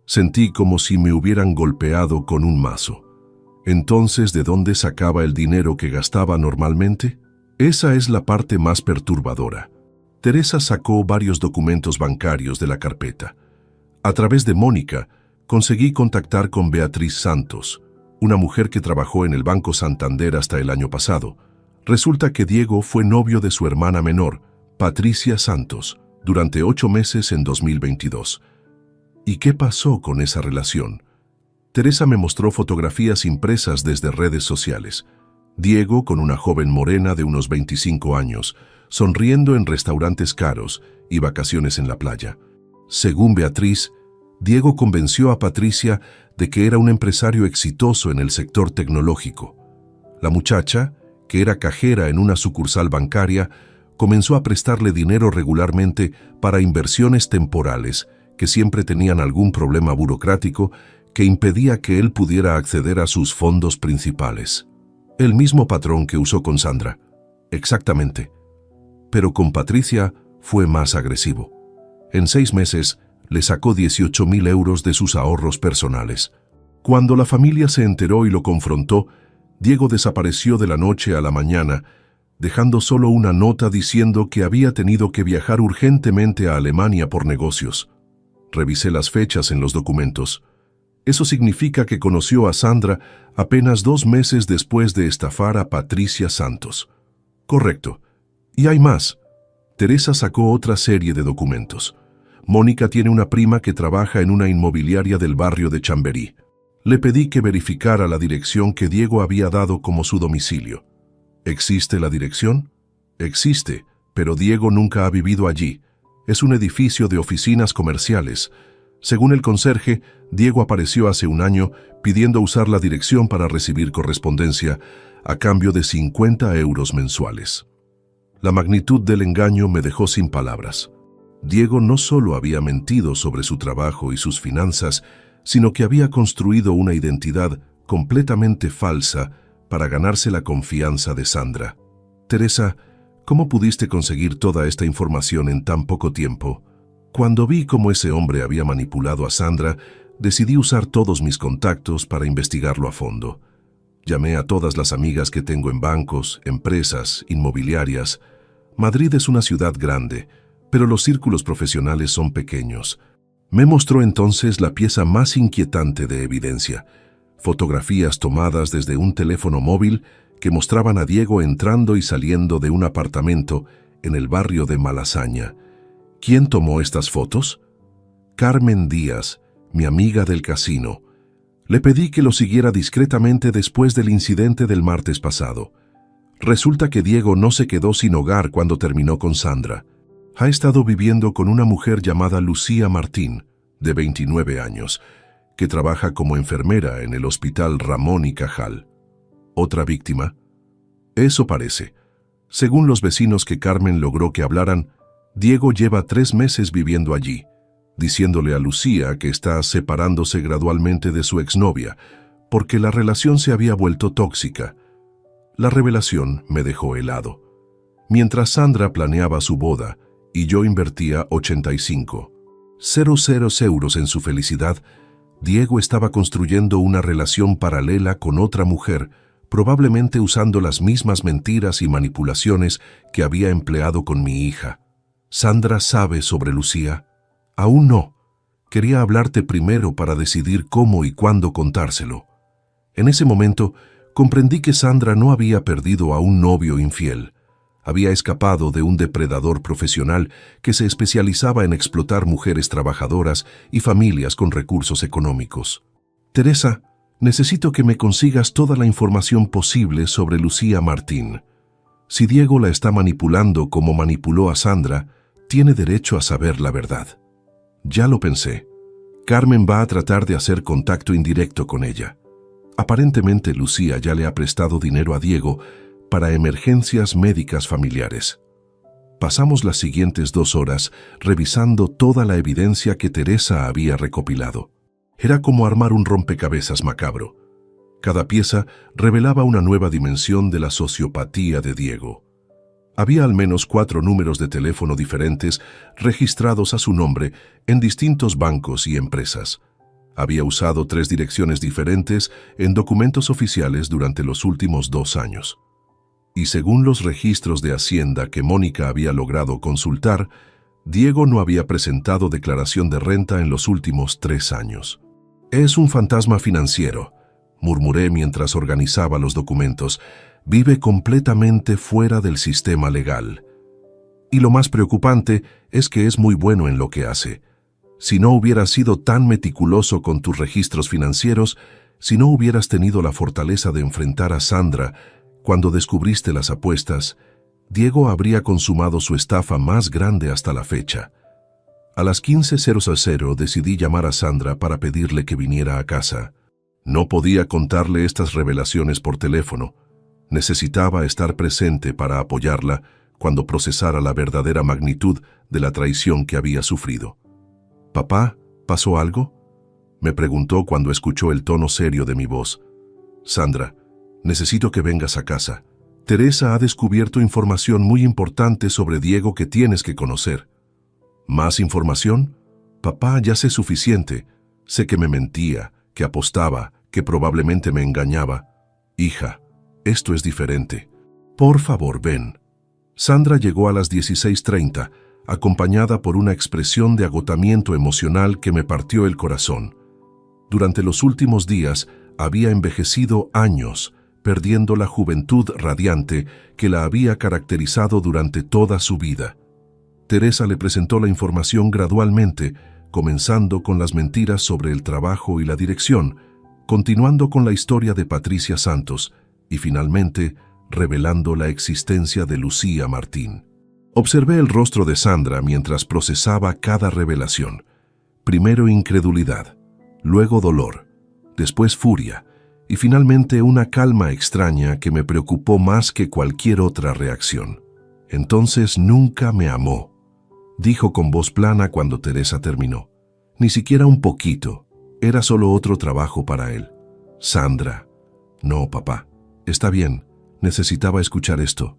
Sentí como si me hubieran golpeado con un mazo. Entonces, ¿de dónde sacaba el dinero que gastaba normalmente? Esa es la parte más perturbadora. Teresa sacó varios documentos bancarios de la carpeta. A través de Mónica, conseguí contactar con Beatriz Santos, una mujer que trabajó en el Banco Santander hasta el año pasado. Resulta que Diego fue novio de su hermana menor, Patricia Santos, durante 8 meses en 2022. ¿Y qué pasó con esa relación? Teresa me mostró fotografías impresas desde redes sociales. Diego con una joven morena de unos 25 años, sonriendo en restaurantes caros y vacaciones en la playa. Según Beatriz, Diego convenció a Patricia de que era un empresario exitoso en el sector tecnológico. La muchacha, que era cajera en una sucursal bancaria, comenzó a prestarle dinero regularmente para inversiones temporales que siempre tenían algún problema burocrático que impedía que él pudiera acceder a sus fondos principales. El mismo patrón que usó con Sandra. Exactamente. Pero con Patricia fue más agresivo. En 6 meses, le sacó 18.000 euros de sus ahorros personales. Cuando la familia se enteró y lo confrontó, Diego desapareció de la noche a la mañana, dejando solo una nota diciendo que había tenido que viajar urgentemente a Alemania por negocios. Revisé las fechas en los documentos. Eso significa que conoció a Sandra apenas 2 meses después de estafar a Patricia Santos. Correcto. Y hay más. Teresa sacó otra serie de documentos. Mónica tiene una prima que trabaja en una inmobiliaria del barrio de Chamberí. Le pedí que verificara la dirección que Diego había dado como su domicilio. ¿Existe la dirección? Existe, pero Diego nunca ha vivido allí. Es un edificio de oficinas comerciales. Según el conserje, Diego apareció hace un año pidiendo usar la dirección para recibir correspondencia a cambio de 50 euros mensuales. La magnitud del engaño me dejó sin palabras. Diego no solo había mentido sobre su trabajo y sus finanzas, sino que había construido una identidad completamente falsa para ganarse la confianza de Sandra. Teresa, ¿cómo pudiste conseguir toda esta información en tan poco tiempo? Cuando vi cómo ese hombre había manipulado a Sandra, decidí usar todos mis contactos para investigarlo a fondo. Llamé a todas las amigas que tengo en bancos, empresas, inmobiliarias. Madrid es una ciudad grande, pero los círculos profesionales son pequeños. Me mostró entonces la pieza más inquietante de evidencia: fotografías tomadas desde un teléfono móvil que mostraban a Diego entrando y saliendo de un apartamento en el barrio de Malasaña. ¿Quién tomó estas fotos? Carmen Díaz, mi amiga del casino. Le pedí que lo siguiera discretamente después del incidente del martes pasado. Resulta que Diego no se quedó sin hogar cuando terminó con Sandra. Ha estado viviendo con una mujer llamada Lucía Martín, de 29 años, que trabaja como enfermera en el Hospital Ramón y Cajal. ¿Otra víctima? Eso parece. Según los vecinos que Carmen logró que hablaran, Diego lleva 3 meses viviendo allí, diciéndole a Lucía que está separándose gradualmente de su exnovia, porque la relación se había vuelto tóxica. La revelación me dejó helado. Mientras Sandra planeaba su boda y yo invertía 85.000 euros en su felicidad, Diego estaba construyendo una relación paralela con otra mujer, probablemente usando las mismas mentiras y manipulaciones que había empleado con mi hija. ¿Sandra sabe sobre Lucía? Aún no. Quería hablarte primero para decidir cómo y cuándo contárselo. En ese momento, comprendí que Sandra no había perdido a un novio infiel. Había escapado de un depredador profesional que se especializaba en explotar mujeres trabajadoras y familias con recursos económicos. Teresa, necesito que me consigas toda la información posible sobre Lucía Martín. Si Diego la está manipulando como manipuló a Sandra, tiene derecho a saber la verdad. Ya lo pensé. Carmen va a tratar de hacer contacto indirecto con ella. Aparentemente Lucía ya le ha prestado dinero a Diego para emergencias médicas familiares. Pasamos las siguientes 2 horas revisando toda la evidencia que Teresa había recopilado. Era como armar un rompecabezas macabro. Cada pieza revelaba una nueva dimensión de la sociopatía de Diego. Había al menos 4 números de teléfono diferentes registrados a su nombre en distintos bancos y empresas. Había usado 3 direcciones diferentes en documentos oficiales durante los últimos 2 años. Y según los registros de Hacienda que Mónica había logrado consultar, Diego no había presentado declaración de renta en los últimos 3 años. Es un fantasma financiero, murmuré mientras organizaba los documentos. Vive completamente fuera del sistema legal. Y lo más preocupante es que es muy bueno en lo que hace. Si no hubieras sido tan meticuloso con tus registros financieros, si no hubieras tenido la fortaleza de enfrentar a Sandra cuando descubriste las apuestas, Diego habría consumado su estafa más grande hasta la fecha. A las 15:00 decidí llamar a Sandra para pedirle que viniera a casa. No podía contarle estas revelaciones por teléfono. Necesitaba estar presente para apoyarla cuando procesara la verdadera magnitud de la traición que había sufrido. «Papá, ¿pasó algo?», me preguntó cuando escuchó el tono serio de mi voz. «Sandra, necesito que vengas a casa. Teresa ha descubierto información muy importante sobre Diego que tienes que conocer». ¿Más información? Papá, ya sé suficiente. Sé que me mentía, que apostaba, que probablemente me engañaba. Hija, esto es diferente. Por favor, ven. Sandra llegó a las 16:30, acompañada por una expresión de agotamiento emocional que me partió el corazón. Durante los últimos días había envejecido años, perdiendo la juventud radiante que la había caracterizado durante toda su vida. Teresa le presentó la información gradualmente, comenzando con las mentiras sobre el trabajo y la dirección, continuando con la historia de Patricia Santos y finalmente revelando la existencia de Lucía Martín. Observé el rostro de Sandra mientras procesaba cada revelación. Primero incredulidad, luego dolor, después furia y finalmente una calma extraña que me preocupó más que cualquier otra reacción. Entonces nunca me amó, dijo con voz plana cuando Teresa terminó. Ni siquiera un poquito, era solo otro trabajo para él. Sandra. No, papá, está bien, necesitaba escuchar esto.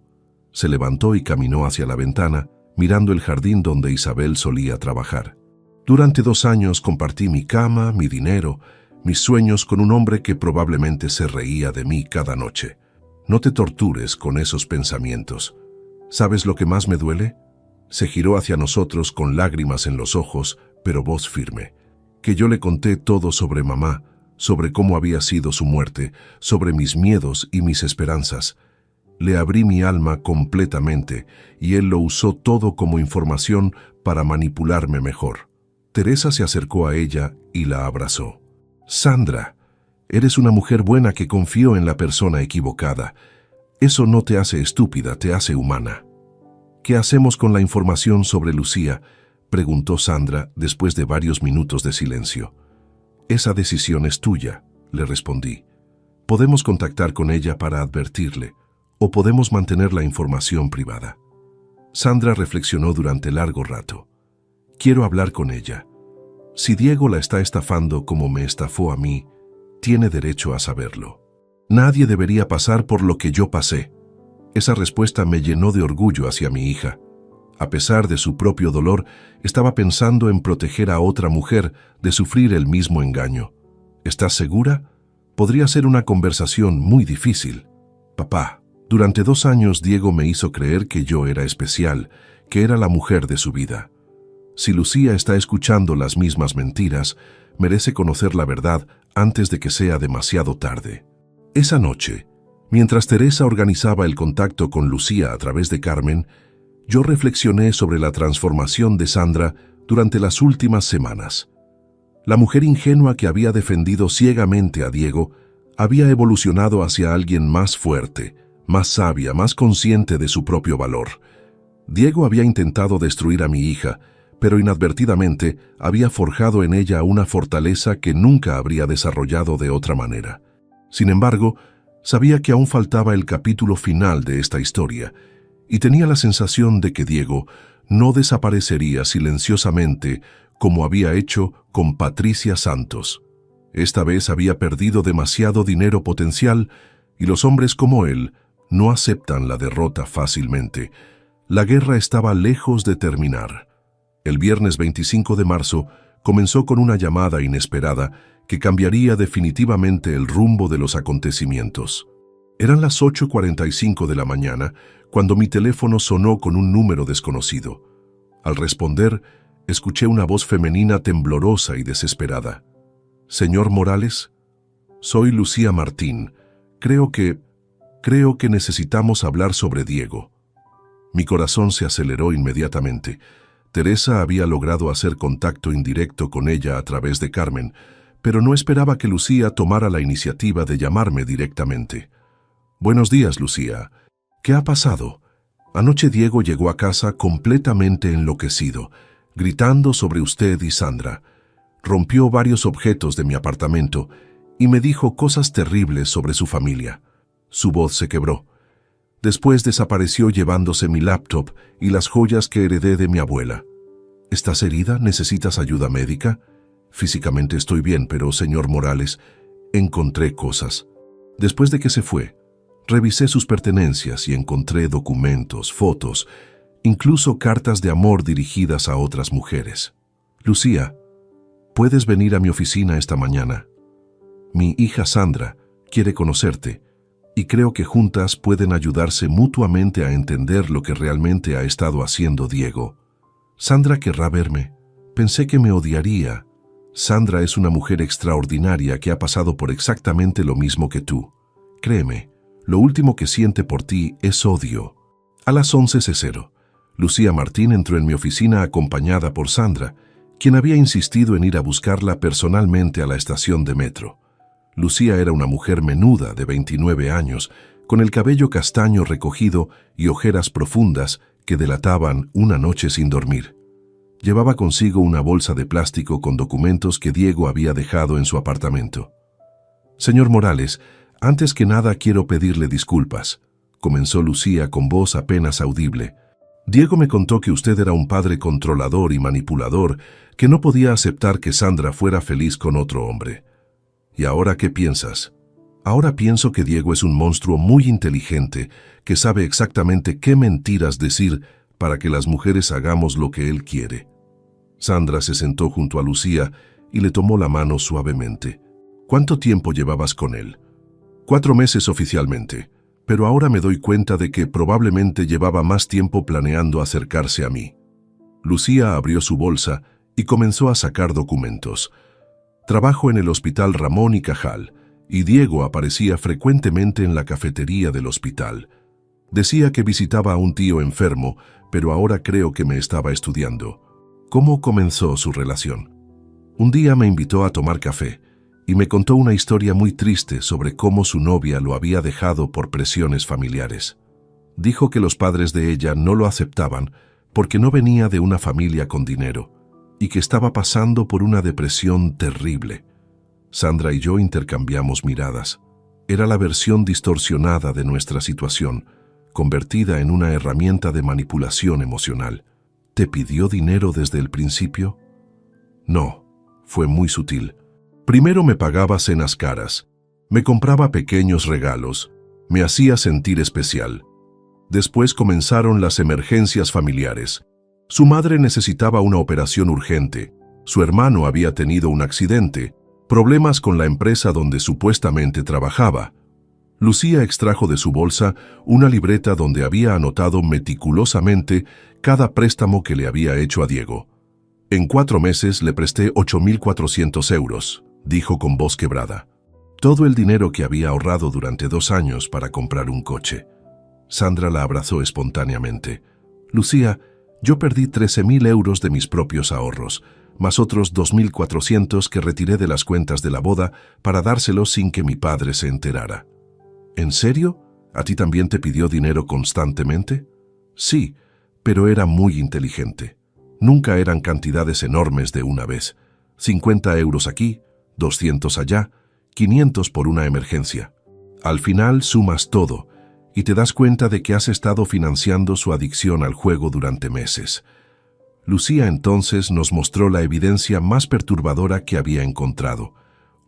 Se levantó y caminó hacia la ventana, mirando el jardín donde Isabel solía trabajar. Durante 2 años compartí mi cama, mi dinero, mis sueños con un hombre que probablemente se reía de mí cada noche. No te tortures con esos pensamientos. ¿Sabes lo que más me duele? Se giró hacia nosotros con lágrimas en los ojos, pero voz firme. Que yo le conté todo sobre mamá, sobre cómo había sido su muerte, sobre mis miedos y mis esperanzas. Le abrí mi alma completamente y él lo usó todo como información para manipularme mejor. Teresa se acercó a ella y la abrazó. Sandra, eres una mujer buena que confió en la persona equivocada. Eso no te hace estúpida, te hace humana. ¿Qué hacemos con la información sobre Lucía?, preguntó Sandra después de varios minutos de silencio. Esa decisión es tuya, le respondí. Podemos contactar con ella para advertirle, o podemos mantener la información privada. Sandra reflexionó durante largo rato. Quiero hablar con ella. Si Diego la está estafando como me estafó a mí, tiene derecho a saberlo. Nadie debería pasar por lo que yo pasé. Esa respuesta me llenó de orgullo hacia mi hija. A pesar de su propio dolor, estaba pensando en proteger a otra mujer de sufrir el mismo engaño. ¿Estás segura? Podría ser una conversación muy difícil. Papá, durante 2 años Diego me hizo creer que yo era especial, que era la mujer de su vida. Si Lucía está escuchando las mismas mentiras, merece conocer la verdad antes de que sea demasiado tarde. Esa noche, mientras Teresa organizaba el contacto con Lucía a través de Carmen, yo reflexioné sobre la transformación de Sandra durante las últimas semanas. La mujer ingenua que había defendido ciegamente a Diego había evolucionado hacia alguien más fuerte, más sabia, más consciente de su propio valor. Diego había intentado destruir a mi hija, pero inadvertidamente había forjado en ella una fortaleza que nunca habría desarrollado de otra manera. Sin embargo, sabía que aún faltaba el capítulo final de esta historia, y tenía la sensación de que Diego no desaparecería silenciosamente como había hecho con Patricia Santos. Esta vez había perdido demasiado dinero potencial y los hombres como él no aceptan la derrota fácilmente. La guerra estaba lejos de terminar. El viernes 25 de marzo comenzó con una llamada inesperada que cambiaría definitivamente el rumbo de los acontecimientos. Eran las 8:45 de la mañana cuando mi teléfono sonó con un número desconocido. Al responder, escuché una voz femenina temblorosa y desesperada. «Señor Morales, soy Lucía Martín. Creo que necesitamos hablar sobre Diego». Mi corazón se aceleró inmediatamente. Teresa había logrado hacer contacto indirecto con ella a través de Carmen, pero no esperaba que Lucía tomara la iniciativa de llamarme directamente. «Buenos días, Lucía. ¿Qué ha pasado?» Anoche Diego llegó a casa completamente enloquecido, gritando sobre usted y Sandra. Rompió varios objetos de mi apartamento y me dijo cosas terribles sobre su familia. Su voz se quebró. Después desapareció llevándose mi laptop y las joyas que heredé de mi abuela. ¿Estás herida? ¿Necesitas ayuda médica? Físicamente estoy bien, pero, señor Morales, encontré cosas. Después de que se fue, revisé sus pertenencias y encontré documentos, fotos, incluso cartas de amor dirigidas a otras mujeres. Lucía, ¿puedes venir a mi oficina esta mañana? Mi hija Sandra quiere conocerte y creo que juntas pueden ayudarse mutuamente a entender lo que realmente ha estado haciendo Diego. Sandra querrá verme. Pensé que me odiaría. Sandra es una mujer extraordinaria que ha pasado por exactamente lo mismo que tú. Créeme, lo último que siente por ti es odio. A las 11:00, Lucía Martín entró en mi oficina acompañada por Sandra, quien había insistido en ir a buscarla personalmente a la estación de metro. Lucía era una mujer menuda de 29 años, con el cabello castaño recogido y ojeras profundas que delataban una noche sin dormir. Llevaba consigo una bolsa de plástico con documentos que Diego había dejado en su apartamento. «Señor Morales, antes que nada quiero pedirle disculpas», comenzó Lucía con voz apenas audible. «Diego me contó que usted era un padre controlador y manipulador que no podía aceptar que Sandra fuera feliz con otro hombre. ¿Y ahora qué piensas?» «Ahora pienso que Diego es un monstruo muy inteligente que sabe exactamente qué mentiras decir para que las mujeres hagamos lo que él quiere». Sandra se sentó junto a Lucía y le tomó la mano suavemente. «¿Cuánto tiempo llevabas con él?» «4 meses oficialmente, pero ahora me doy cuenta de que probablemente llevaba más tiempo planeando acercarse a mí». Lucía abrió su bolsa y comenzó a sacar documentos. «Trabajo en el Hospital Ramón y Cajal, y Diego aparecía frecuentemente en la cafetería del hospital. Decía que visitaba a un tío enfermo, pero ahora creo que me estaba estudiando». «¿Cómo comenzó su relación?» «Un día me invitó a tomar café y me contó una historia muy triste sobre cómo su novia lo había dejado por presiones familiares. Dijo que los padres de ella no lo aceptaban porque no venía de una familia con dinero y que estaba pasando por una depresión terrible. Sandra y yo intercambiamos miradas. Era la versión distorsionada de nuestra situación, convertida en una herramienta de manipulación emocional. ¿Te pidió dinero desde el principio?» «No, fue muy sutil. Primero me pagaba cenas caras, me compraba pequeños regalos, me hacía sentir especial. Después comenzaron las emergencias familiares. Su madre necesitaba una operación urgente, su hermano había tenido un accidente, problemas con la empresa donde supuestamente trabajaba». Lucía extrajo de su bolsa una libreta donde había anotado meticulosamente cada préstamo que le había hecho a Diego. «En 4 meses le presté 8.400 euros», dijo con voz quebrada. Todo el dinero que había ahorrado durante 2 años para comprar un coche. Sandra la abrazó espontáneamente. «Lucía, yo perdí 13.000 euros de mis propios ahorros, más otros 2.400 que retiré de las cuentas de la boda para dárselos sin que mi padre se enterara». «¿En serio? ¿A ti también te pidió dinero constantemente?» «Sí, pero era muy inteligente. Nunca eran cantidades enormes de una vez. 50 euros aquí, 200 allá, 500 por una emergencia. Al final sumas todo y te das cuenta de que has estado financiando su adicción al juego durante meses». Lucía entonces nos mostró la evidencia más perturbadora que había encontrado.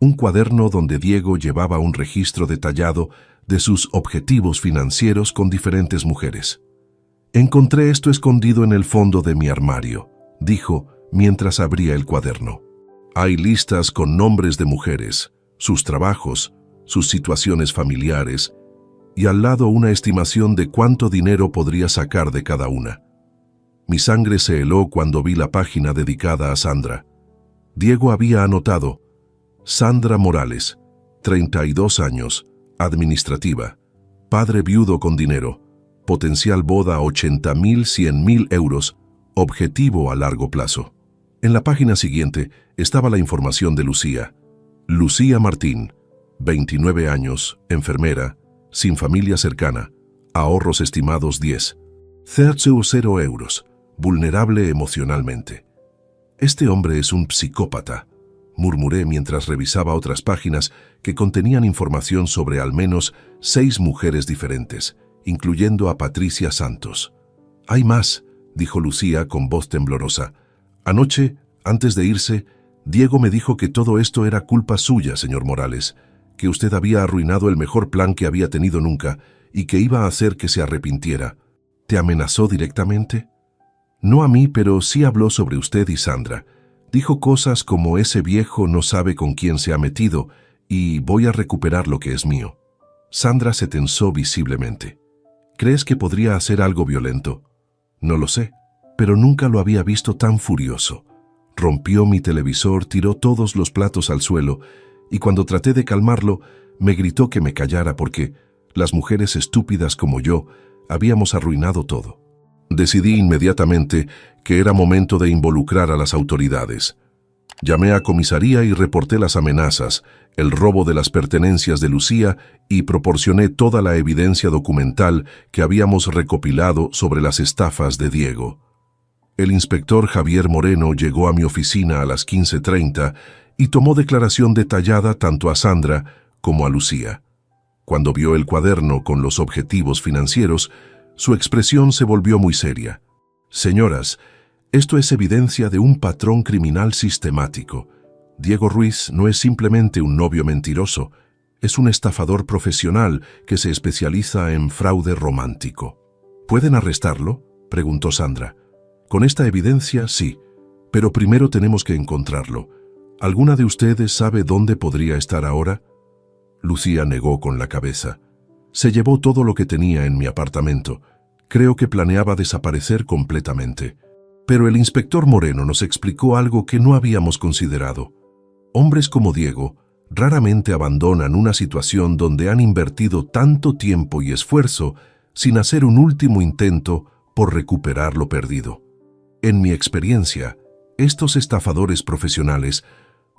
Un cuaderno donde Diego llevaba un registro detallado de sus objetivos financieros con diferentes mujeres. «Encontré esto escondido en el fondo de mi armario», dijo mientras abría el cuaderno. «Hay listas con nombres de mujeres, sus trabajos, sus situaciones familiares, y al lado una estimación de cuánto dinero podría sacar de cada una». Mi sangre se heló cuando vi la página dedicada a Sandra. Diego había anotado: «Sandra Morales, 32 años, administrativa, padre viudo con dinero, potencial boda 80.000, 100.000 euros, objetivo a largo plazo». En la página siguiente estaba la información de Lucía. Lucía Martín, 29 años, enfermera, sin familia cercana, ahorros estimados 10, 0 euros, vulnerable emocionalmente. «Este hombre es un psicópata», murmuré mientras revisaba otras páginas que contenían información sobre al menos 6 mujeres diferentes, incluyendo a Patricia Santos. «Hay más», dijo Lucía con voz temblorosa. «Anoche, antes de irse, Diego me dijo que todo esto era culpa suya, señor Morales, que usted había arruinado el mejor plan que había tenido nunca y que iba a hacer que se arrepintiera. ¿Te amenazó directamente?» No a mí, pero sí habló sobre usted y Sandra. Dijo cosas como ese viejo no sabe con quién se ha metido y voy a recuperar lo que es mío. Sandra se tensó visiblemente. ¿Crees que podría hacer algo violento? No lo sé, pero nunca lo había visto tan furioso. Rompió mi televisor, tiró todos los platos al suelo y cuando traté de calmarlo, me gritó que me callara porque las mujeres estúpidas como yo habíamos arruinado todo. Decidí inmediatamente que era momento de involucrar a las autoridades. Llamé a comisaría y reporté las amenazas, el robo de las pertenencias de Lucía y proporcioné toda la evidencia documental que habíamos recopilado sobre las estafas de Diego. El inspector Javier Moreno llegó a mi oficina a las 15:30 y tomó declaración detallada tanto a Sandra como a Lucía. Cuando vio el cuaderno con los objetivos financieros, su expresión se volvió muy seria. Señoras, esto es evidencia de un patrón criminal sistemático. Diego Ruiz no es simplemente un novio mentiroso, es un estafador profesional que se especializa en fraude romántico. ¿Pueden arrestarlo?, preguntó Sandra. Con esta evidencia, sí, pero primero tenemos que encontrarlo. ¿Alguna de ustedes sabe dónde podría estar ahora? Lucía negó con la cabeza. Se llevó todo lo que tenía en mi apartamento. Creo que planeaba desaparecer completamente. Pero el inspector Moreno nos explicó algo que no habíamos considerado. Hombres como Diego raramente abandonan una situación donde han invertido tanto tiempo y esfuerzo sin hacer un último intento por recuperar lo perdido. En mi experiencia, estos estafadores profesionales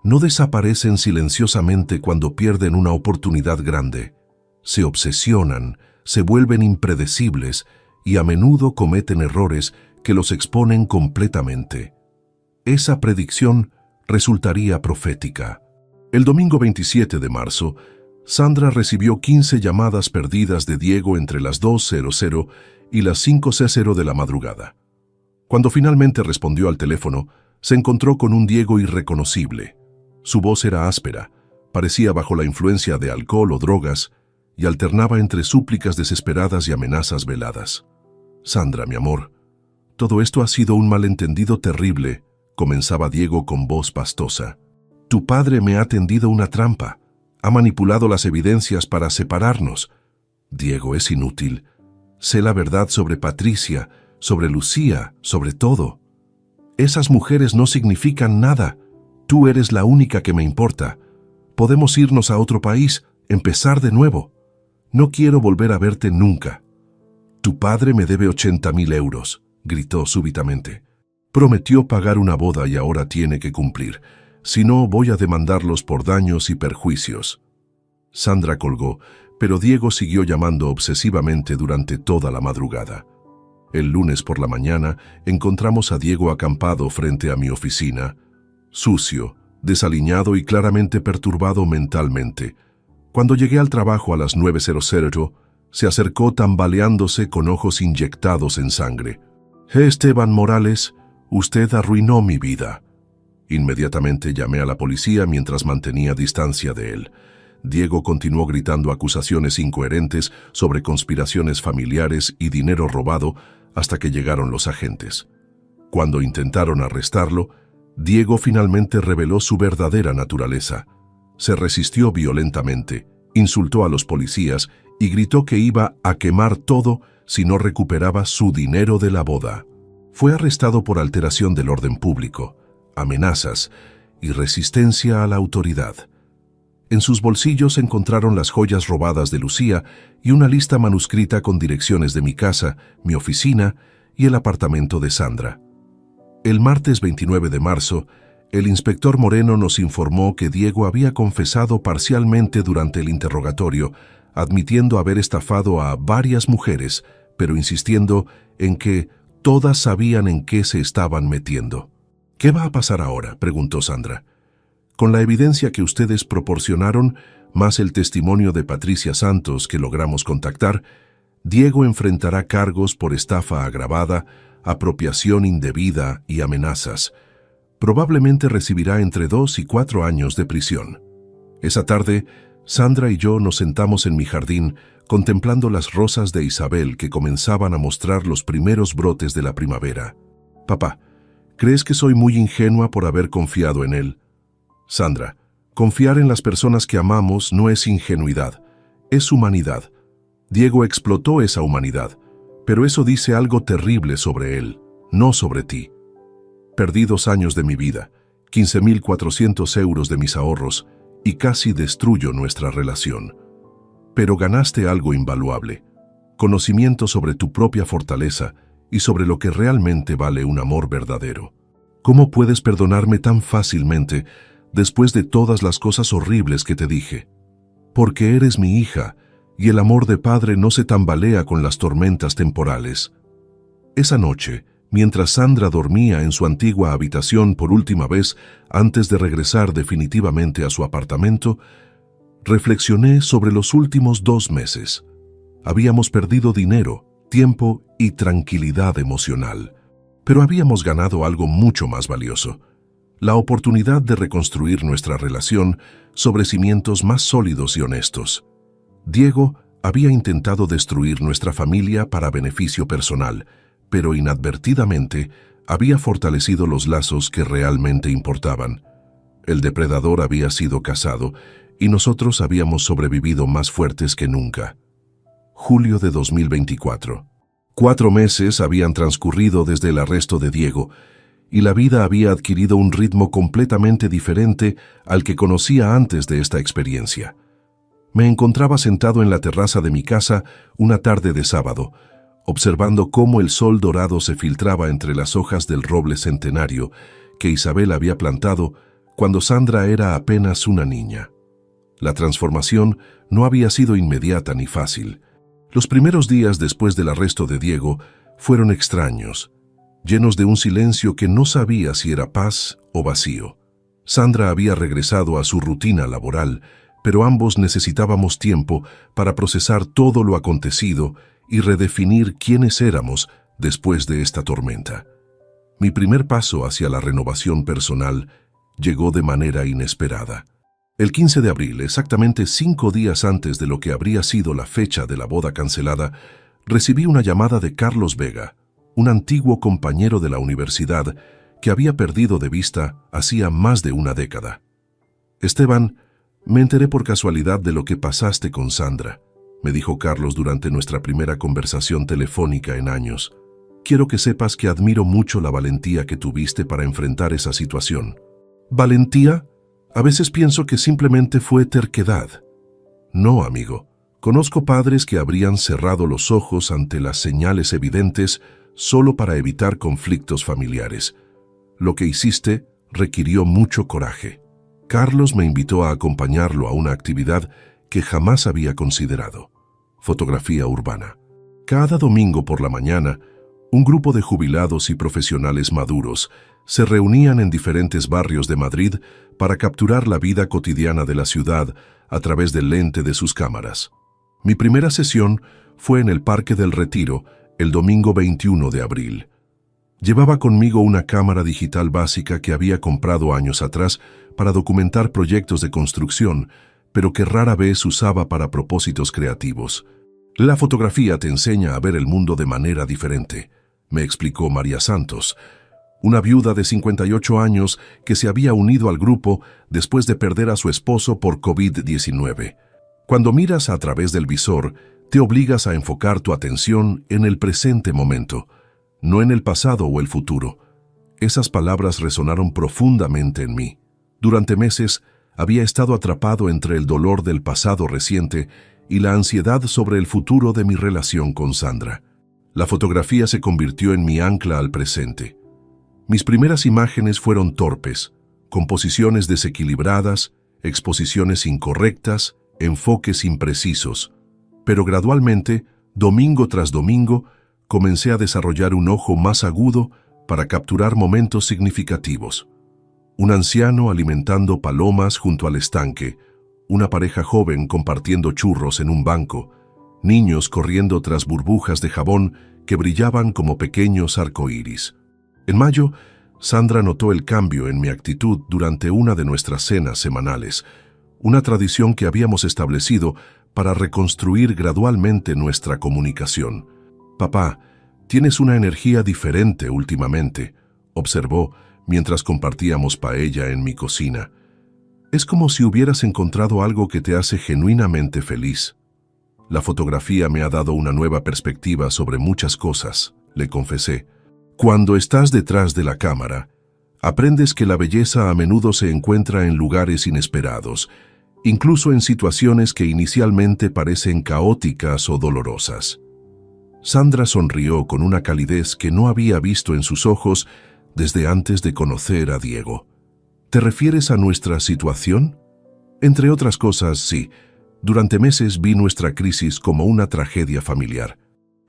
no desaparecen silenciosamente cuando pierden una oportunidad grande. Se obsesionan, se vuelven impredecibles y a menudo cometen errores que los exponen completamente. Esa predicción resultaría profética. El domingo 27 de marzo, Sandra recibió 15 llamadas perdidas de Diego entre las 2:00 y las 5:00 de la madrugada. Cuando finalmente respondió al teléfono, se encontró con un Diego irreconocible. Su voz era áspera, parecía bajo la influencia de alcohol o drogas, y alternaba entre súplicas desesperadas y amenazas veladas. Sandra, mi amor, todo esto ha sido un malentendido terrible, comenzaba Diego con voz pastosa. Tu padre me ha tendido una trampa, ha manipulado las evidencias para separarnos. Diego, es inútil. Sé la verdad sobre Patricia, sobre Lucía, sobre todo. Esas mujeres no significan nada. Tú eres la única que me importa. Podemos irnos a otro país, empezar de nuevo. No quiero volver a verte nunca. Tu padre me debe 80.000 euros, gritó súbitamente. Prometió pagar una boda y ahora tiene que cumplir. Si no, voy a demandarlos por daños y perjuicios. Sandra colgó, pero Diego siguió llamando obsesivamente durante toda la madrugada. El lunes por la mañana encontramos a Diego acampado frente a mi oficina, sucio, desaliñado y claramente perturbado mentalmente. Cuando llegué al trabajo a las 9:00, se acercó tambaleándose con ojos inyectados en sangre. Esteban Morales, usted arruinó mi vida. Inmediatamente llamé a la policía mientras mantenía distancia de él. Diego continuó gritando acusaciones incoherentes sobre conspiraciones familiares y dinero robado hasta que llegaron los agentes. Cuando intentaron arrestarlo, Diego finalmente reveló su verdadera naturaleza. Se resistió violentamente, insultó a los policías y gritó que iba a quemar todo si no recuperaba su dinero de la boda. Fue arrestado por alteración del orden público, amenazas y resistencia a la autoridad. En sus bolsillos encontraron las joyas robadas de Lucía y una lista manuscrita con direcciones de mi casa, mi oficina y el apartamento de Sandra. El martes 29 de marzo, el inspector Moreno nos informó que Diego había confesado parcialmente durante el interrogatorio, admitiendo haber estafado a varias mujeres, pero insistiendo en que todas sabían en qué se estaban metiendo. ¿Qué va a pasar ahora?, preguntó Sandra. Con la evidencia que ustedes proporcionaron, más el testimonio de Patricia Santos que logramos contactar, Diego enfrentará cargos por estafa agravada, apropiación indebida y amenazas. Probablemente recibirá entre 2 y 4 años de prisión. Esa tarde, Sandra y yo nos sentamos en mi jardín contemplando las rosas de Isabel que comenzaban a mostrar los primeros brotes de la primavera. Papá, ¿crees que soy muy ingenua por haber confiado en él? Sandra, confiar en las personas que amamos no es ingenuidad, es humanidad. Diego explotó esa humanidad, pero eso dice algo terrible sobre él, no sobre ti. Perdí 2 años de mi vida, 15.400 euros de mis ahorros y casi destruyo nuestra relación. Pero ganaste algo invaluable, conocimiento sobre tu propia fortaleza y sobre lo que realmente vale un amor verdadero. ¿Cómo puedes perdonarme tan fácilmente después de todas las cosas horribles que te dije? Porque eres mi hija y el amor de padre no se tambalea con las tormentas temporales. Esa noche, mientras Sandra dormía en su antigua habitación por última vez antes de regresar definitivamente a su apartamento, reflexioné sobre los últimos 2 meses. Habíamos perdido dinero, tiempo y tranquilidad emocional, pero habíamos ganado algo mucho más valioso: la oportunidad de reconstruir nuestra relación sobre cimientos más sólidos y honestos. Diego había intentado destruir nuestra familia para beneficio personal, pero inadvertidamente había fortalecido los lazos que realmente importaban. El depredador había sido cazado y nosotros habíamos sobrevivido más fuertes que nunca. Julio de 2024. 4 meses habían transcurrido desde el arresto de Diego, y la vida había adquirido un ritmo completamente diferente al que conocía antes de esta experiencia. Me encontraba sentado en la terraza de mi casa una tarde de sábado, observando cómo el sol dorado se filtraba entre las hojas del roble centenario que Isabel había plantado cuando Sandra era apenas una niña. La transformación no había sido inmediata ni fácil. Los primeros días después del arresto de Diego fueron extraños, llenos de un silencio que no sabía si era paz o vacío. Sandra había regresado a su rutina laboral, pero ambos necesitábamos tiempo para procesar todo lo acontecido y redefinir quiénes éramos después de esta tormenta. Mi primer paso hacia la renovación personal llegó de manera inesperada. El 15 de abril, exactamente 5 días antes de lo que habría sido la fecha de la boda cancelada, recibí una llamada de Carlos Vega, un antiguo compañero de la universidad que había perdido de vista hacía más de una década. Esteban, me enteré por casualidad de lo que pasaste con Sandra, me dijo Carlos durante nuestra primera conversación telefónica en años. Quiero que sepas que admiro mucho la valentía que tuviste para enfrentar esa situación. ¿Valentía? A veces pienso que simplemente fue terquedad. No, amigo. Conozco padres que habrían cerrado los ojos ante las señales evidentes solo para evitar conflictos familiares. Lo que hiciste requirió mucho coraje. Carlos me invitó a acompañarlo a una actividad que jamás había considerado: fotografía urbana. Cada domingo por la mañana, un grupo de jubilados y profesionales maduros se reunían en diferentes barrios de Madrid para capturar la vida cotidiana de la ciudad a través del lente de sus cámaras. Mi primera sesión fue en el Parque del Retiro, el domingo 21 de abril. Llevaba conmigo una cámara digital básica que había comprado años atrás para documentar proyectos de construcción, pero que rara vez usaba para propósitos creativos. La fotografía te enseña a ver el mundo de manera diferente, me explicó María Santos, una viuda de 58 años que se había unido al grupo después de perder a su esposo por COVID-19. Cuando miras a través del visor, te obligas a enfocar tu atención en el presente momento, no en el pasado o el futuro. Esas palabras resonaron profundamente en mí. Durante meses había estado atrapado entre el dolor del pasado reciente y la ansiedad sobre el futuro de mi relación con Sandra. La fotografía se convirtió en mi ancla al presente. Mis primeras imágenes fueron torpes, composiciones desequilibradas, exposiciones incorrectas, enfoques imprecisos. Pero gradualmente, domingo tras domingo, comencé a desarrollar un ojo más agudo para capturar momentos significativos. Un anciano alimentando palomas junto al estanque, una pareja joven compartiendo churros en un banco, niños corriendo tras burbujas de jabón que brillaban como pequeños arcoíris. En mayo, Sandra notó el cambio en mi actitud durante una de nuestras cenas semanales, una tradición que habíamos establecido para reconstruir gradualmente nuestra comunicación. Papá, Tienes una energía diferente últimamente, observó mientras compartíamos paella en mi cocina. Es como si hubieras encontrado algo que te hace genuinamente feliz. La fotografía me ha dado una nueva perspectiva sobre muchas cosas, le confesé. Cuando estás detrás de la cámara, aprendes que la belleza a menudo se encuentra en lugares inesperados, incluso en situaciones que inicialmente parecen caóticas o dolorosas. Sandra sonrió con una calidez que no había visto en sus ojos desde antes de conocer a Diego. ¿Te refieres a nuestra situación? Entre otras cosas, sí. Durante meses vi nuestra crisis como una tragedia familiar.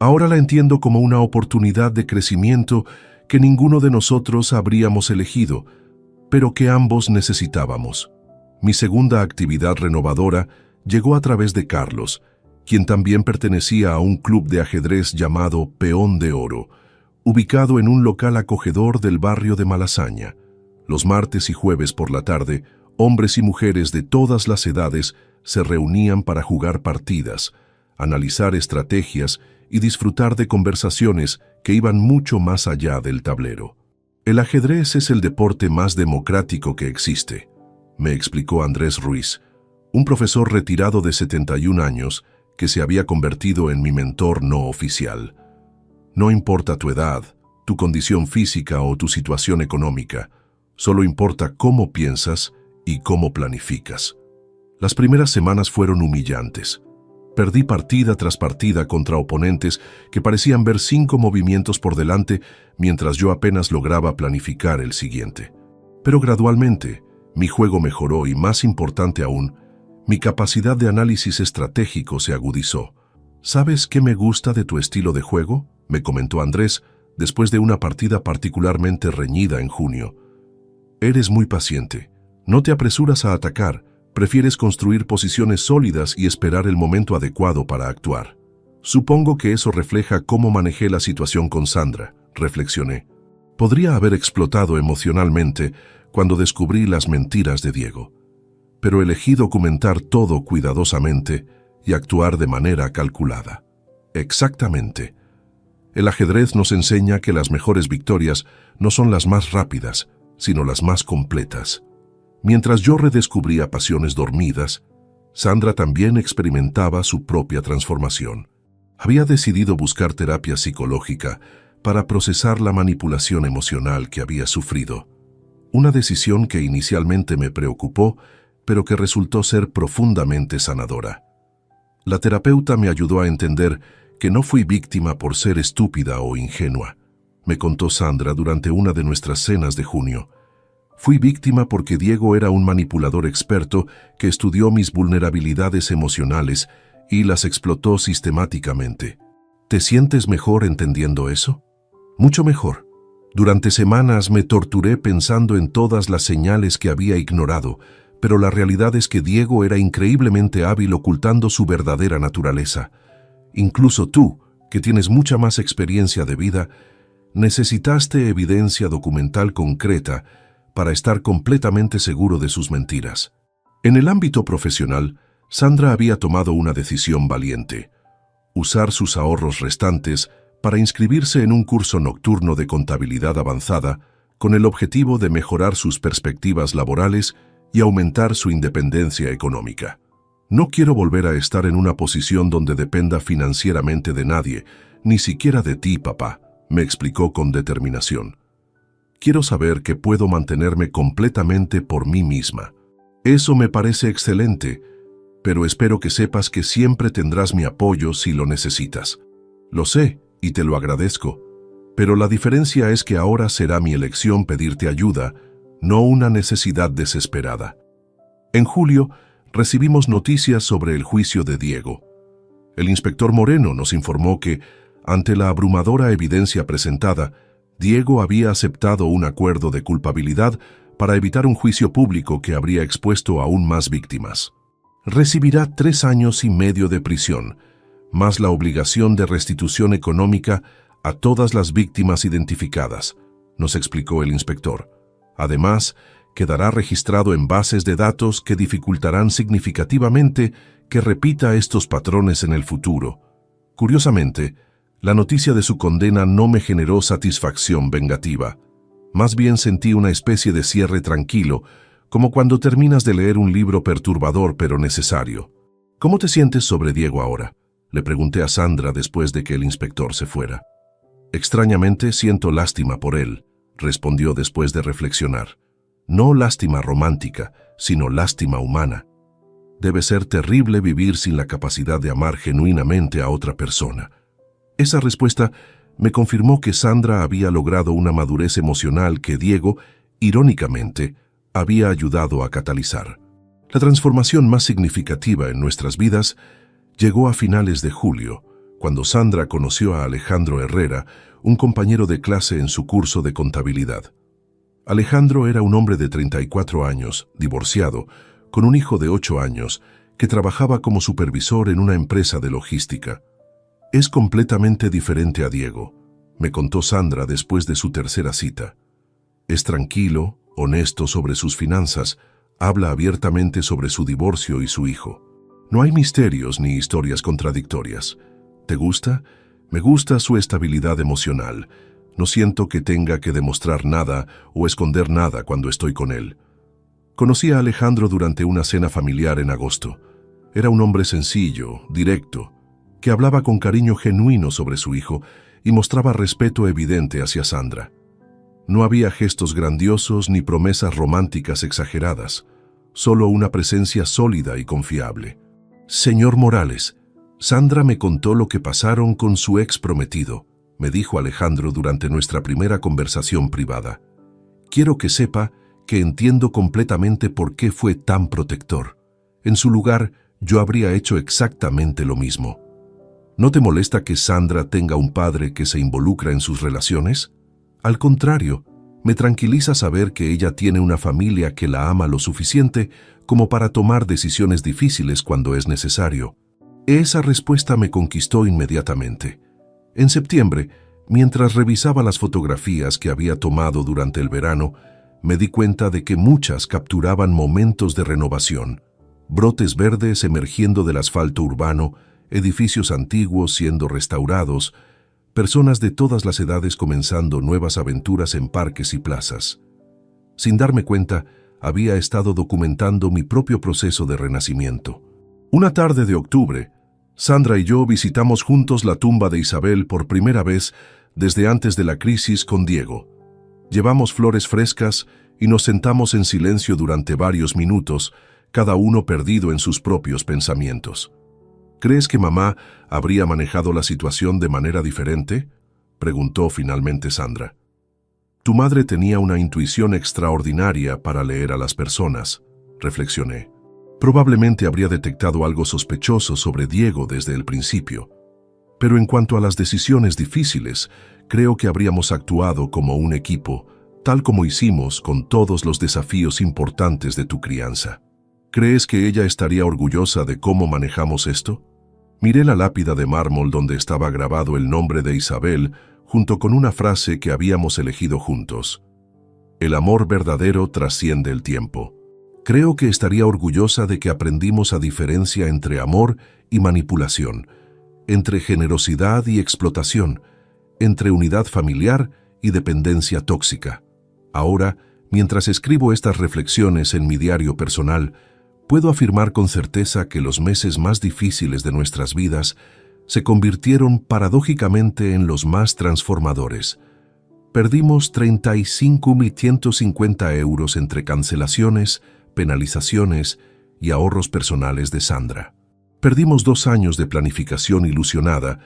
Ahora la entiendo como una oportunidad de crecimiento que ninguno de nosotros habríamos elegido, pero que ambos necesitábamos. Mi segunda actividad renovadora llegó a través de Carlos, quien también pertenecía a un club de ajedrez llamado Peón de Oro, ubicado en un local acogedor del barrio de Malasaña. Los martes y jueves por la tarde, hombres y mujeres de todas las edades se reunían para jugar partidas, analizar estrategias y disfrutar de conversaciones que iban mucho más allá del tablero. El ajedrez es el deporte más democrático que existe, me explicó Andrés Ruiz, un profesor retirado de 71 años que se había convertido en mi mentor no oficial. No importa tu edad, tu condición física o tu situación económica, solo importa cómo piensas y cómo planificas. Las primeras semanas fueron humillantes. Perdí partida tras partida contra oponentes que parecían ver 5 movimientos por delante mientras yo apenas lograba planificar el siguiente. Pero gradualmente, mi juego mejoró y, más importante aún, mi capacidad de análisis estratégico se agudizó. ¿Sabes qué me gusta de tu estilo de juego?, me comentó Andrés después de una partida particularmente reñida en junio. Eres muy paciente. No te apresuras a atacar. Prefieres construir posiciones sólidas y esperar el momento adecuado para actuar. Supongo que eso refleja cómo manejé la situación con Sandra, reflexioné. Podría haber explotado emocionalmente cuando descubrí las mentiras de Diego, pero elegí documentar todo cuidadosamente y actuar de manera calculada. Exactamente. El ajedrez nos enseña que las mejores victorias no son las más rápidas, sino las más completas. Mientras yo redescubría pasiones dormidas, Sandra también experimentaba su propia transformación. Había decidido buscar terapia psicológica para procesar la manipulación emocional que había sufrido. Una decisión que inicialmente me preocupó, pero que resultó ser profundamente sanadora. La terapeuta me ayudó a entender que no fui víctima por ser estúpida o ingenua, me contó Sandra durante una de nuestras cenas de junio. Fui víctima porque Diego era un manipulador experto que estudió mis vulnerabilidades emocionales y las explotó sistemáticamente. ¿Te sientes mejor entendiendo eso? Mucho mejor. Durante semanas me torturé pensando en todas las señales que había ignorado, pero la realidad es que Diego era increíblemente hábil ocultando su verdadera naturaleza. Incluso tú, que tienes mucha más experiencia de vida, necesitaste evidencia documental concreta para estar completamente seguro de sus mentiras. En el ámbito profesional, Sandra había tomado una decisión valiente: usar sus ahorros restantes para inscribirse en un curso nocturno de contabilidad avanzada con el objetivo de mejorar sus perspectivas laborales y aumentar su independencia económica. No quiero volver a estar en una posición donde dependa financieramente de nadie, ni siquiera de ti, papá, me explicó con determinación. Quiero saber que puedo mantenerme completamente por mí misma. Eso me parece excelente, pero espero que sepas que siempre tendrás mi apoyo si lo necesitas. Lo sé, y te lo agradezco, pero la diferencia es que ahora será mi elección pedirte ayuda, no una necesidad desesperada. En julio, recibimos noticias sobre el juicio de Diego. El inspector Moreno nos informó que, ante la abrumadora evidencia presentada, Diego había aceptado un acuerdo de culpabilidad para evitar un juicio público que habría expuesto aún más víctimas. Recibirá 3 años y medio de prisión, más la obligación de restitución económica a todas las víctimas identificadas, nos explicó el inspector. Además, quedará registrado en bases de datos que dificultarán significativamente que repita estos patrones en el futuro. Curiosamente, La noticia de su condena no me generó satisfacción vengativa. Más bien sentí una especie de cierre tranquilo, como cuando terminas de leer un libro perturbador pero necesario. ¿Cómo te sientes sobre Diego ahora?, le pregunté a Sandra después de que el inspector se fuera. Extrañamente siento lástima por él, respondió después de reflexionar. No lástima romántica, sino lástima humana. Debe ser terrible vivir sin la capacidad de amar genuinamente a otra persona. Esa respuesta me confirmó que Sandra había logrado una madurez emocional que Diego, irónicamente, había ayudado a catalizar. La transformación más significativa en nuestras vidas llegó a finales de julio, cuando Sandra conoció a Alejandro Herrera, un compañero de clase en su curso de contabilidad. Alejandro era un hombre de 34 años, divorciado, con un hijo de 8 años, que trabajaba como supervisor en una empresa de logística. Es completamente diferente a Diego, me contó Sandra después de su tercera cita. Es tranquilo, honesto sobre sus finanzas, habla abiertamente sobre su divorcio y su hijo. No hay misterios ni historias contradictorias. ¿Te gusta? Me gusta su estabilidad emocional. No siento que tenga que demostrar nada o esconder nada cuando estoy con él. Conocí a Alejandro durante una cena familiar en agosto. Era un hombre sencillo, directo, que hablaba con cariño genuino sobre su hijo y mostraba respeto evidente hacia Sandra. No había gestos grandiosos ni promesas románticas exageradas, solo una presencia sólida y confiable. Señor Morales, Sandra me contó lo que pasaron con su ex prometido, me dijo Alejandro durante nuestra primera conversación privada. Quiero que sepa que entiendo completamente por qué fue tan protector. En su lugar, yo habría hecho exactamente lo mismo. ¿No te molesta que Sandra tenga un padre que se involucra en sus relaciones? Al contrario, me tranquiliza saber que ella tiene una familia que la ama lo suficiente como para tomar decisiones difíciles cuando es necesario. Esa respuesta me conquistó inmediatamente. En septiembre, mientras revisaba las fotografías que había tomado durante el verano, me di cuenta de que muchas capturaban momentos de renovación. Brotes verdes emergiendo del asfalto urbano, edificios antiguos siendo restaurados, personas de todas las edades comenzando nuevas aventuras en parques y plazas. Sin darme cuenta, había estado documentando mi propio proceso de renacimiento. Una tarde de octubre, Sandra y yo visitamos juntos la tumba de Isabel por primera vez desde antes de la crisis con Diego. Llevamos flores frescas y nos sentamos en silencio durante varios minutos, cada uno perdido en sus propios pensamientos. ¿Crees que mamá habría manejado la situación de manera diferente?, preguntó finalmente Sandra. Tu madre tenía una intuición extraordinaria para leer a las personas, reflexioné. Probablemente habría detectado algo sospechoso sobre Diego desde el principio. Pero en cuanto a las decisiones difíciles, creo que habríamos actuado como un equipo, tal como hicimos con todos los desafíos importantes de tu crianza. ¿Crees que ella estaría orgullosa de cómo manejamos esto? Miré la lápida de mármol donde estaba grabado el nombre de Isabel, junto con una frase que habíamos elegido juntos. El amor verdadero trasciende el tiempo. Creo que estaría orgullosa de que aprendimos a diferencia entre amor y manipulación, entre generosidad y explotación, entre unidad familiar y dependencia tóxica. Ahora, mientras escribo estas reflexiones en mi diario personal, puedo afirmar con certeza que los meses más difíciles de nuestras vidas se convirtieron paradójicamente en los más transformadores. Perdimos 35.150 euros entre cancelaciones, penalizaciones y ahorros personales de Sandra. Perdimos 2 años de planificación ilusionada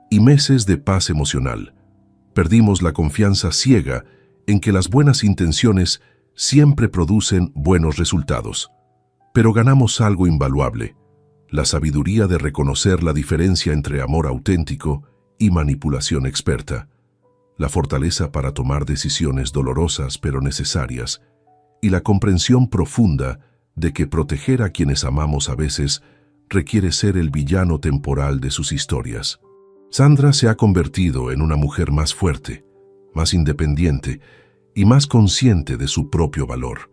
y meses de paz emocional. Perdimos la confianza ciega en que las buenas intenciones siempre producen buenos resultados. Pero ganamos algo invaluable, la sabiduría de reconocer la diferencia entre amor auténtico y manipulación experta, la fortaleza para tomar decisiones dolorosas pero necesarias, y la comprensión profunda de que proteger a quienes amamos a veces requiere ser el villano temporal de sus historias. Sandra se ha convertido en una mujer más fuerte, más independiente y más consciente de su propio valor.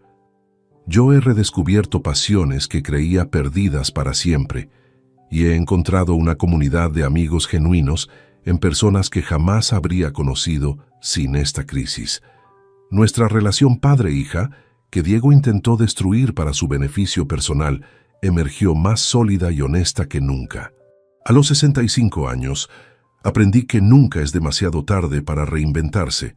Yo he redescubierto pasiones que creía perdidas para siempre y he encontrado una comunidad de amigos genuinos en personas que jamás habría conocido sin esta crisis. Nuestra relación padre-hija, que Diego intentó destruir para su beneficio personal, emergió más sólida y honesta que nunca. A los 65 años, aprendí que nunca es demasiado tarde para reinventarse,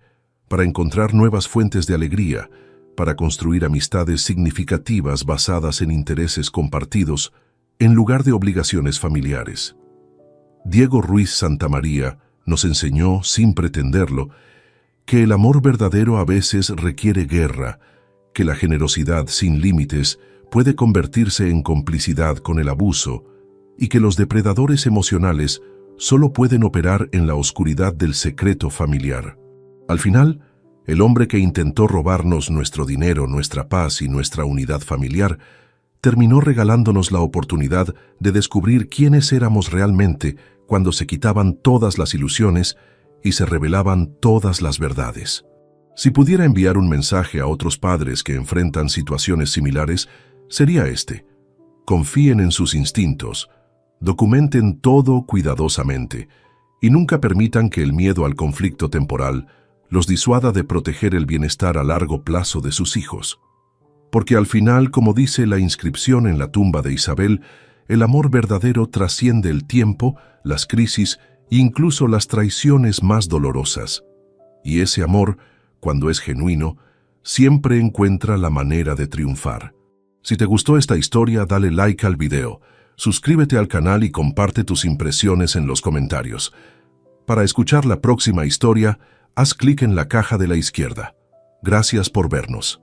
para encontrar nuevas fuentes de alegría, para construir amistades significativas basadas en intereses compartidos, en lugar de obligaciones familiares. Diego Ruiz Santamaría nos enseñó, sin pretenderlo, que el amor verdadero a veces requiere guerra, que la generosidad sin límites puede convertirse en complicidad con el abuso y que los depredadores emocionales solo pueden operar en la oscuridad del secreto familiar. Al final, el hombre que intentó robarnos nuestro dinero, nuestra paz y nuestra unidad familiar, terminó regalándonos la oportunidad de descubrir quiénes éramos realmente cuando se quitaban todas las ilusiones y se revelaban todas las verdades. Si pudiera enviar un mensaje a otros padres que enfrentan situaciones similares, sería este: confíen en sus instintos, documenten todo cuidadosamente y nunca permitan que el miedo al conflicto temporal los disuada de proteger el bienestar a largo plazo de sus hijos. Porque al final, como dice la inscripción en la tumba de Isabel, el amor verdadero trasciende el tiempo, las crisis e incluso las traiciones más dolorosas. Y ese amor, cuando es genuino, siempre encuentra la manera de triunfar. Si te gustó esta historia, dale like al video, suscríbete al canal y comparte tus impresiones en los comentarios. Para escuchar la próxima historia, haz clic en la caja de la izquierda. Gracias por vernos.